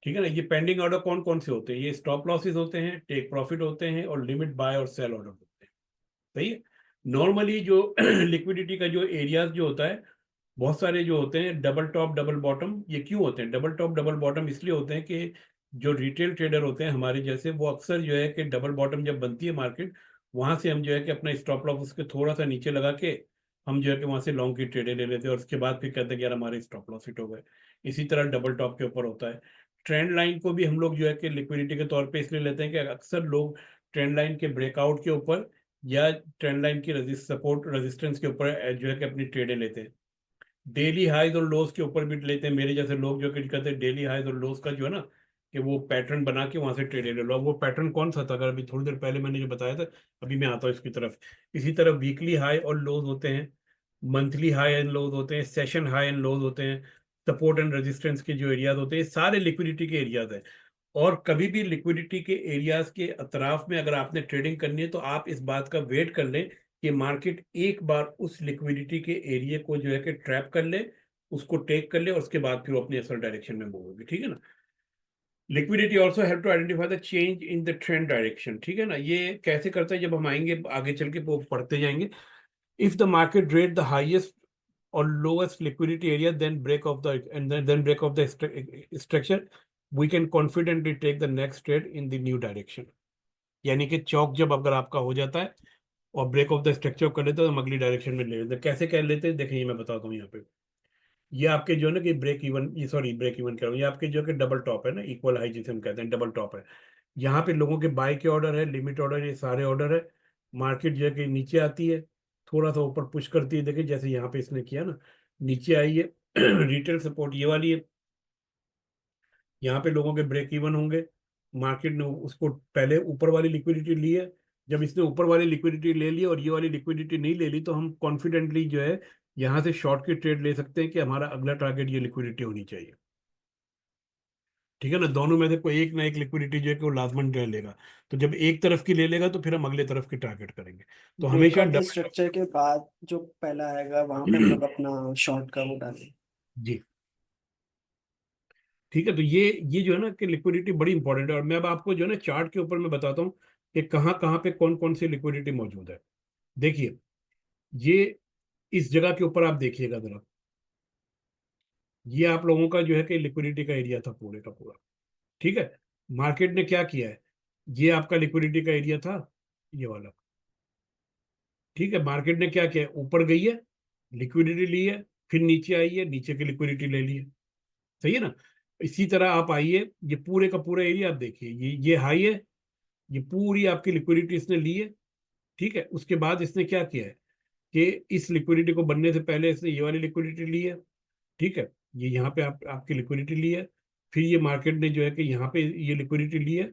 ठीक है ना। ये पेंडिंग ऑर्डर कौन कौन से होते हैं? ये स्टॉप लॉसेस होते हैं, टेक प्रॉफिट होते हैं, और लिमिट बाय और सेल ऑर्डर होते हैं, सही है। नॉर्मली जो लिक्विडिटी का जो एरियाज जो होता है, बहुत सारे जो होते हैं डबल टॉप डबल बॉटम। ये क्यों होते हैं डबल टॉप डबल बॉटम? इसलिए होते हैं कि जो रिटेल ट्रेडर होते हैं हमारे जैसे, वो अक्सर जो है कि डबल बॉटम जब बनती है मार्केट, वहां से हम जो है कि अपना स्टॉप लॉस उसके थोड़ा सा नीचे लगा के हम जो है कि वहां से लॉन्ग की ट्रेडें ले लेते हैं, और उसके बाद फिर कहते हैं कि यार हमारे स्टॉप लॉस हिट हो गए। इसी तरह डबल टॉप के ऊपर होता है। ट्रेंड लाइन को भी हम लोग जो है कि लिक्विडिटी के तौर पे इसलिए लेते हैं कि अक्सर लोग ट्रेंड लाइन के ब्रेकआउट के ऊपर या ट्रेंड लाइन की सपोर्ट रेजिस्टेंस के ऊपर जो है कि अपनी ट्रेडें लेते हैं। डेली हाइज और लोज के ऊपर भी लेते हैं, मेरे जैसे लोग जो कि कहते हैं डेली हाइज और लोज का जो है ना कि वो पैटर्न बना के वहां से ट्रेड ले लो। अब वो पैटर्न कौन सा था? अगर अभी थोड़ी देर पहले मैंने जो बताया था, अभी मैं आता हूँ इसकी तरफ। इसी तरह वीकली हाई और लोज होते हैं, मंथली हाई एंड लोज होते हैं, सेशन हाई एंड लोज होते हैं, सपोर्ट एंड रेजिस्टेंस के जो एरियाज होते हैं, सारे लिक्विडिटी के एरियाज है। और कभी भी लिक्विडिटी के एरियाज के अतराफ में अगर आपने ट्रेडिंग करनी है तो आप इस बात का वेट कर लें कि मार्केट एक बार उस लिक्विडिटी के एरिया को जो है कि ट्रैप कर ले, उसको टेक कर ले, और उसके बाद फिर वो अपनी असल डायरेक्शन में मूव होगी, ठीक है ना। Liquidity also help to identify the change in the trend direction, ठीक है ना। ये कैसे करता है? जब हम आएंगे आगे चल के वो पढ़ते जाएंगे। If the market rate the highest or lowest liquidity area, then break off the and then break off the structure, we can confidently take the next trade in the new direction। यानी कि चौक जब अगर आपका हो जाता है और break of the structure कर लेते हैं तो हम अगली डायरेक्शन में ले लेते हैं। कैसे कर लेते हैं देखिए, ये मैं बताता हूँ यहाँ पे। ये आपके जो है ना कि ब्रेक इवन, ये सॉरी ब्रेक इवन कह रहा हूँ, ये आपके जो कि डबल टॉप है ना, इक्वल हाई जिसे हम कहते हैं, डबल टॉप है। यहाँ पे लोगों के बाय के ऑर्डर है, लिमिट ऑर्डर, ये सारे ऑर्डर है। मार्केट जो है कि नीचे आती है, थोड़ा सा ऊपर पुश करती है, देखिए जैसे यहाँ पे इसने किया ना, नीचे आई है। रिटेल सपोर्ट ये वाली है, यहाँ पे लोगों के ब्रेक इवन होंगे। मार्केट ने उसको पहले ऊपर वाली लिक्विडिटी ली है, जब इसने ऊपर वाली लिक्विडिटी ले ली और ये वाली लिक्विडिटी नहीं ले ली, तो हम कॉन्फिडेंटली जो है यहाँ से शॉर्ट की ट्रेड ले सकते हैं कि हमारा अगला टारगेट ये लिक्विडिटी होनी चाहिए, ठीक है ना। दोनों में से कोई एक ना एक लिक्विडिटी जो है कि वो लाजमन जो है लेगा। तो जब एक तरफ की ले लेगा तो फिर हम अगले तरफ की टारगेट करेंगे। तो ब्रेक हमेशा ऑफ द डबल स्ट्रक्चर के बाद जो पहला आएगा वहां पे हम लोग अपना शॉर्ट का वो डालें। जी, ठीक है। तो ये जो है ना कि लिक्विडिटी बड़ी इंपॉर्टेंट है, और मैं अब आपको जो है ना चार्ट के ऊपर मैं बताता हूँ कि कहाँ कहाँ पे कौन कौन सी लिक्विडिटी मौजूद है। देखिए, ये इस जगह के ऊपर आप देखिएगा जरा, ये आप लोगों का जो है कि लिक्विडिटी का एरिया था पूरे का पूरा, ठीक है। मार्केट ने क्या किया है, ये आपका लिक्विडिटी का एरिया था, ये वाला, ठीक है। मार्केट ने क्या किया है, ऊपर गई है, लिक्विडिटी ली है, फिर नीचे आई है, नीचे की लिक्विडिटी ले ली है, सही है ना। इसी तरह आप आइए, ये पूरे का पूरा एरिया आप देखिए, ये हाई है, ये पूरी आपकी लिक्विडिटी इसने ली है, ठीक है। उसके बाद इसने क्या किया है कि इस लिक्विडिटी को बनने से पहले इसने ये वाली लिक्विडिटी ली है, ठीक है। ये यहाँ पे आपकी लिक्विडिटी ली है, फिर ये मार्केट ने जो है कि यहाँ पे ये लिक्विडिटी ली है,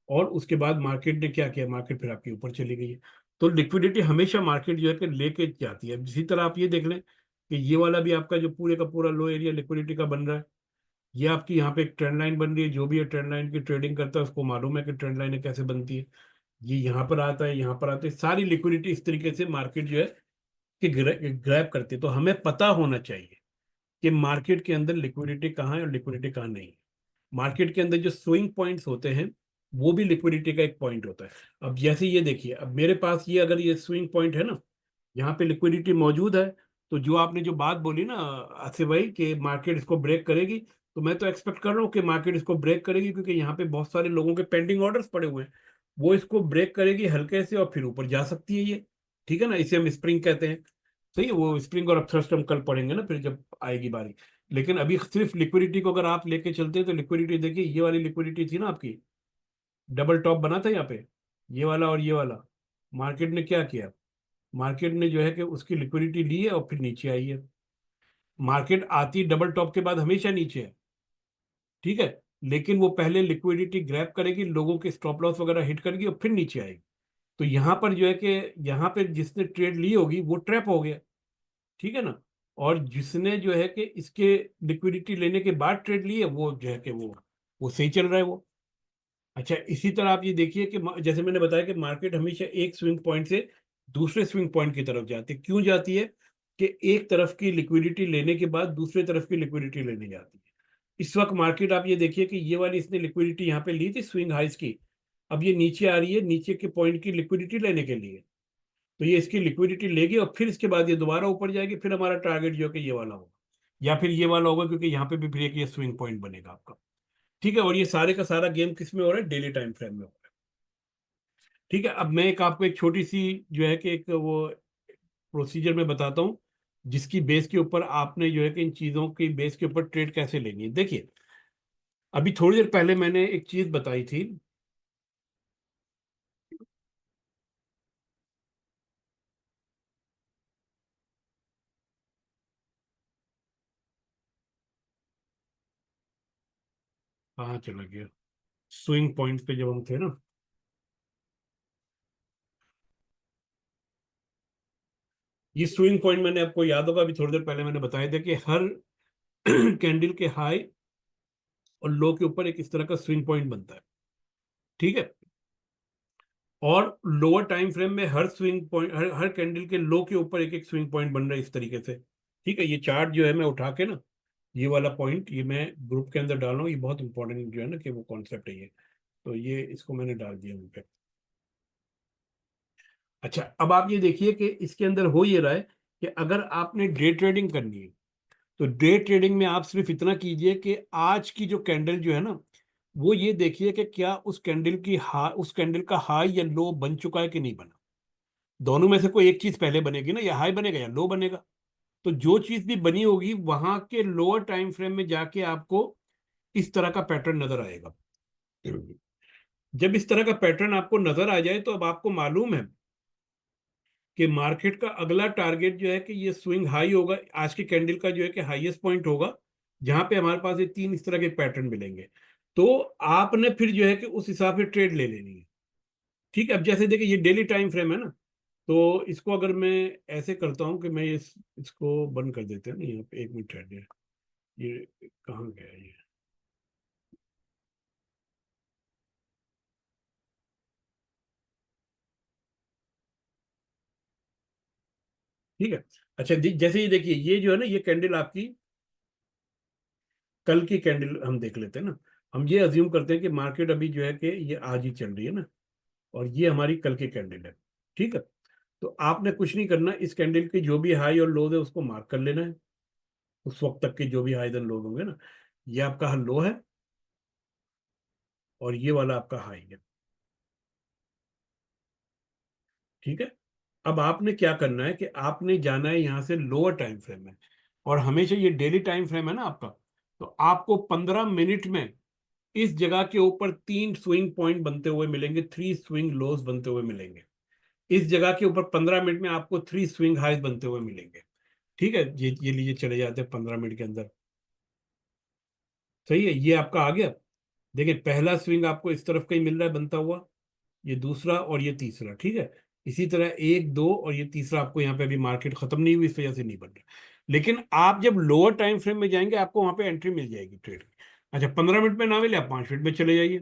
और उसके बाद मार्केट ने क्या किया, मार्केट फिर आपके ऊपर चली गई है। तो लिक्विडिटी हमेशा मार्केट जो है कि लेके जाती है। इसी तरह आप ये देख लें कि ये वाला भी आपका जो पूरे का पूरा लो एरिया लिक्विडिटी का बन रहा है, ये आपकी यहाँ पे एक ट्रेंड लाइन बन रही है। जो भी ये ट्रेंड लाइन की ट्रेडिंग करता है उसको मालूम है कि ट्रेंड लाइन कैसे बनती है। ये यहाँ पर आता है, यहाँ पर आता है, सारी लिक्विडिटी इस तरीके से मार्केट जो है कि ग्रैब करती है। तो हमें पता होना चाहिए कि मार्केट के अंदर लिक्विडिटी कहाँ है और लिक्विडिटी कहाँ नहीं है। मार्केट के अंदर जो स्विंग पॉइंट्स होते हैं वो भी लिक्विडिटी का एक पॉइंट होता है। अब जैसे ये देखिए, अब मेरे पास ये अगर ये स्विंग पॉइंट है ना, यहाँ पे लिक्विडिटी मौजूद है, तो जो आपने जो बात बोली ना आसिफ भाई कि मार्केट इसको ब्रेक करेगी, तो मैं तो एक्सपेक्ट कर रहा हूँ कि मार्केट इसको ब्रेक करेगी, क्योंकि यहाँ पे बहुत सारे लोगों के पेंडिंग ऑर्डर्स पड़े हुए हैं। वो इसको ब्रेक करेगी हल्के से और फिर ऊपर जा सकती है ये, ठीक है ना। इसे हम स्प्रिंग कहते हैं, सही है। वो स्प्रिंग और अपथ्रस्ट हम कल पढ़ेंगे ना फिर जब आएगी बारी। लेकिन अभी सिर्फ लिक्विडिटी को अगर आप लेके चलते हैं तो लिक्विडिटी देखिए, ये वाली लिक्विडिटी थी ना आपकी, डबल टॉप बना था यहाँ पे, ये वाला और ये वाला। मार्केट ने क्या किया, मार्केट ने जो है कि उसकी लिक्विडिटी ली है और फिर नीचे आई है। मार्केट आती डबल टॉप के बाद हमेशा नीचे है, ठीक है, लेकिन वो पहले लिक्विडिटी ग्रैब करेगी, लोगों के स्टॉप लॉस वगैरह हिट करेगी और फिर नीचे आएगी। तो यहाँ पर जो है कि यहाँ पे जिसने ट्रेड ली होगी वो ट्रैप हो गया, ठीक है ना। और जिसने जो है कि इसके लिक्विडिटी लेने के बाद ट्रेड ली है वो जो है कि वो सही चल रहा है वो। अच्छा, इसी तरह आप ये देखिए कि जैसे मैंने बताया कि मार्केट हमेशा एक स्विंग पॉइंट से दूसरे स्विंग पॉइंट की तरफ जाती है। क्यों जाती है कि एक तरफ की लिक्विडिटी लेने के बाद दूसरे तरफ की लिक्विडिटी लेने जाती है। इस वक्त मार्केट आप ये देखिए कि ये वाली इसने लिक्विडिटी यहाँ पे ली थी स्विंग हाइस की, अब ये नीचे आ रही है नीचे के पॉइंट की लिक्विडिटी लेने के लिए। तो ये इसकी लिक्विडिटी लेगी और फिर इसके बाद ये दोबारा ऊपर जाएगी, फिर हमारा टारगेट जो है कि ये वाला होगा या फिर ये वाला होगा, क्योंकि यहाँ पे भी फिर एक ये स्विंग पॉइंट बनेगा आपका, ठीक है। और ये सारे का सारा गेम किस में हो रहा है, डेली टाइम फ्रेम में हो रहा है, ठीक है। अब मैं एक आपको एक छोटी सी जो है कि एक वो प्रोसीजर में बताता हूँ, जिसकी बेस के ऊपर आपने जो है कि इन चीजों की बेस के ऊपर ट्रेड कैसे लेनी है। देखिए, अभी थोड़ी देर पहले मैंने एक चीज बताई थी, कहाँ चला गया, स्विंग पॉइंट पे जब हम थे ना, ये स्विंग पॉइंट मैंने आपको याद होगा अभी थोड़ी देर पहले मैंने बताया था कि हर कैंडल के हाई और लो के ऊपर एक इस तरह का स्विंग पॉइंट बनता है, ठीक है। और लोअर टाइम फ्रेम में हर स्विंग पॉइंट, हर कैंडल के लो के ऊपर एक एक स्विंग पॉइंट बन रहा है इस तरीके से, ठीक है। ये चार्ट जो है मैं उठा के ना, ये वाला पॉइंट ये मैं ग्रुप के अंदर डाल रहा हूँ, ये बहुत इंपॉर्टेंट जो है ना कि वो कॉन्सेप्ट है ये, तो ये इसको मैंने डाल दिया उन पे। अच्छा, अब आप ये देखिए कि इसके अंदर हो ये रहा है कि अगर आपने डे ट्रेडिंग करनी है तो डे ट्रेडिंग में आप सिर्फ इतना कीजिए कि आज की जो कैंडल जो है ना, वो ये देखिए कि क्या उस कैंडल का हाई या लो बन चुका है कि नहीं बना। दोनों में से कोई एक चीज पहले बनेगी ना, या हाई बनेगा या लो बनेगा। तो जो चीज भी बनी होगी वहां के लोअर टाइम फ्रेम में जाके आपको इस तरह का पैटर्न नजर आएगा। जब इस तरह का पैटर्न आपको नजर आ जाए तो अब आपको मालूम है कि मार्केट का अगला टारगेट जो है कि ये स्विंग हाई होगा, आज की कैंडल का जो है कि हाईएस्ट पॉइंट होगा, जहां पे हमारे पास ये तीन इस तरह के पैटर्न मिलेंगे। तो आपने फिर जो है कि उस हिसाब से ट्रेड ले लेनी है, ठीक है। अब जैसे देखिए ये डेली टाइम फ्रेम है ना, तो इसको अगर मैं ऐसे करता हूं कि मैं इसको बंद कर देते हैं ना, यहाँ पे 1 मिनट ठहरिए, ये कहाँ गया ये, ठीक है। अच्छा, जैसे ये देखिए ये जो है ना, ये कैंडल आपकी कल की कैंडल हम देख लेते हैं ना। हम ये अज्यूम करते हैं कि मार्केट अभी जो है कि ये आज ही चल रही है ना, और ये हमारी कल की कैंडल है, ठीक है। तो आपने कुछ नहीं करना, इस कैंडल की जो भी हाई और लो है उसको मार्क कर लेना है, उस वक्त तक के जो भी हाई और लो होंगे ना। ये आपका लो है और ये वाला आपका हाई है, ठीक है। अब आपने क्या करना है कि आपने जाना है यहाँ से लोअर टाइम फ्रेम में, और हमेशा ये डेली टाइम फ्रेम है ना आपका, तो आपको 15 मिनट में इस जगह के ऊपर 3 स्विंग पॉइंट बनते हुए मिलेंगे, 3 स्विंग लोज बनते हुए मिलेंगे। इस जगह के ऊपर 15 मिनट में आपको 3 स्विंग हाइज बनते हुए मिलेंगे, ठीक है। ये लीजिए चले जाते हैं 15 मिनट के अंदर, सही है। ये आपका आ गया, देखिए पहला स्विंग आपको इस तरफ का ही मिल रहा है बनता हुआ, ये दूसरा और ये तीसरा, ठीक है। इसी तरह 1 2 और ये तीसरा आपको यहाँ पे अभी मार्केट खत्म नहीं हुई, इस वजह से नहीं बन रहा। लेकिन आप जब लोअर टाइम फ्रेम में जाएंगे आपको वहां पे एंट्री मिल जाएगी ट्रेड की। अच्छा 15 मिनट में ना मिले आप 5 मिनट में चले जाइए,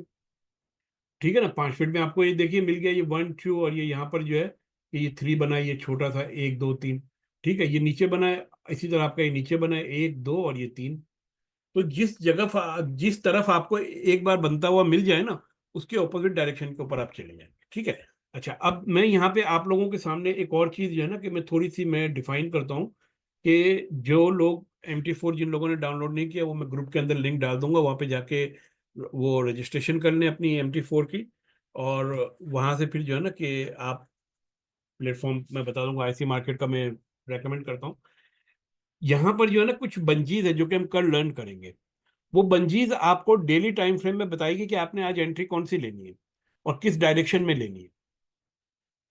ठीक है ना। 5 मिनट में आपको ये देखिए मिल गया, ये 1 2 और ये यहाँ पर जो है कि ये 3 बना है, ये छोटा सा 1 2 3, ठीक है। ये नीचे बना है, इसी तरह आपका ये नीचे बना है 1 2 और ये 3। तो जिस तरफ आपको एक बार बनता हुआ मिल जाए ना, उसके ऑपोजिट डायरेक्शन के ऊपर आप चले जाएंगे, ठीक है। अच्छा अब मैं यहाँ पे आप लोगों के सामने एक और चीज जो है ना कि मैं थोड़ी सी मैं डिफाइन करता हूँ कि जो लोग MT4 जिन लोगों ने डाउनलोड नहीं किया, वो मैं ग्रुप के अंदर लिंक डाल दूंगा, वहाँ पे जाके वो रजिस्ट्रेशन कर लें अपनी MT4 की। और वहाँ से फिर जो है ना कि आप प्लेटफॉर्म मैं बता दूंगा, IC मार्केट का मैं रेकमेंड करता हूँ। यहाँ पर जो है ना कुछ बंजीज है जो कि हम कल लर्न करेंगे। वो बंजीज आपको डेली टाइम फ्रेम में बताएगी कि आपने आज एंट्री कौन सी लेनी है और किस डायरेक्शन में लेनी है,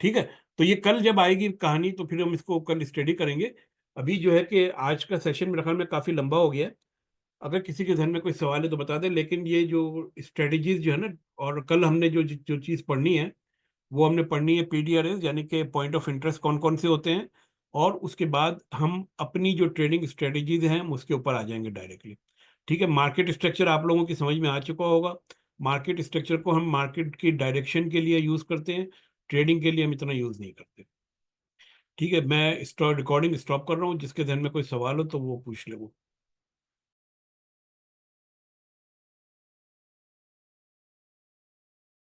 ठीक है। तो ये कल जब आएगी कहानी तो फिर हम इसको कल स्टडी करेंगे। अभी जो है कि आज का सेशन मेरे ख्याल में काफी लंबा हो गया है। अगर किसी के ध्यान में कोई सवाल है तो बता दें, लेकिन ये जो स्ट्रेटजीज जो है ना, और कल हमने जो जो चीज़ पढ़नी है वो हमने पढ़नी है PDRS, यानी कि पॉइंट ऑफ इंटरेस्ट कौन कौन से होते हैं। और उसके बाद हम अपनी जो ट्रेडिंग स्ट्रेटजीज हैं हम उसके ऊपर आ जाएंगे डायरेक्टली, ठीक है। मार्केट स्ट्रक्चर आप लोगों की समझ में आ चुका होगा। मार्केट स्ट्रक्चर को हम मार्केट की डायरेक्शन के लिए यूज करते हैं, ट्रेडिंग के लिए हम इतना यूज नहीं करते, ठीक है। मैं रिकॉर्डिंग स्टॉप कर रहा हूँ, जिसके ध्यान में कोई सवाल हो तो वो पूछ ले वो।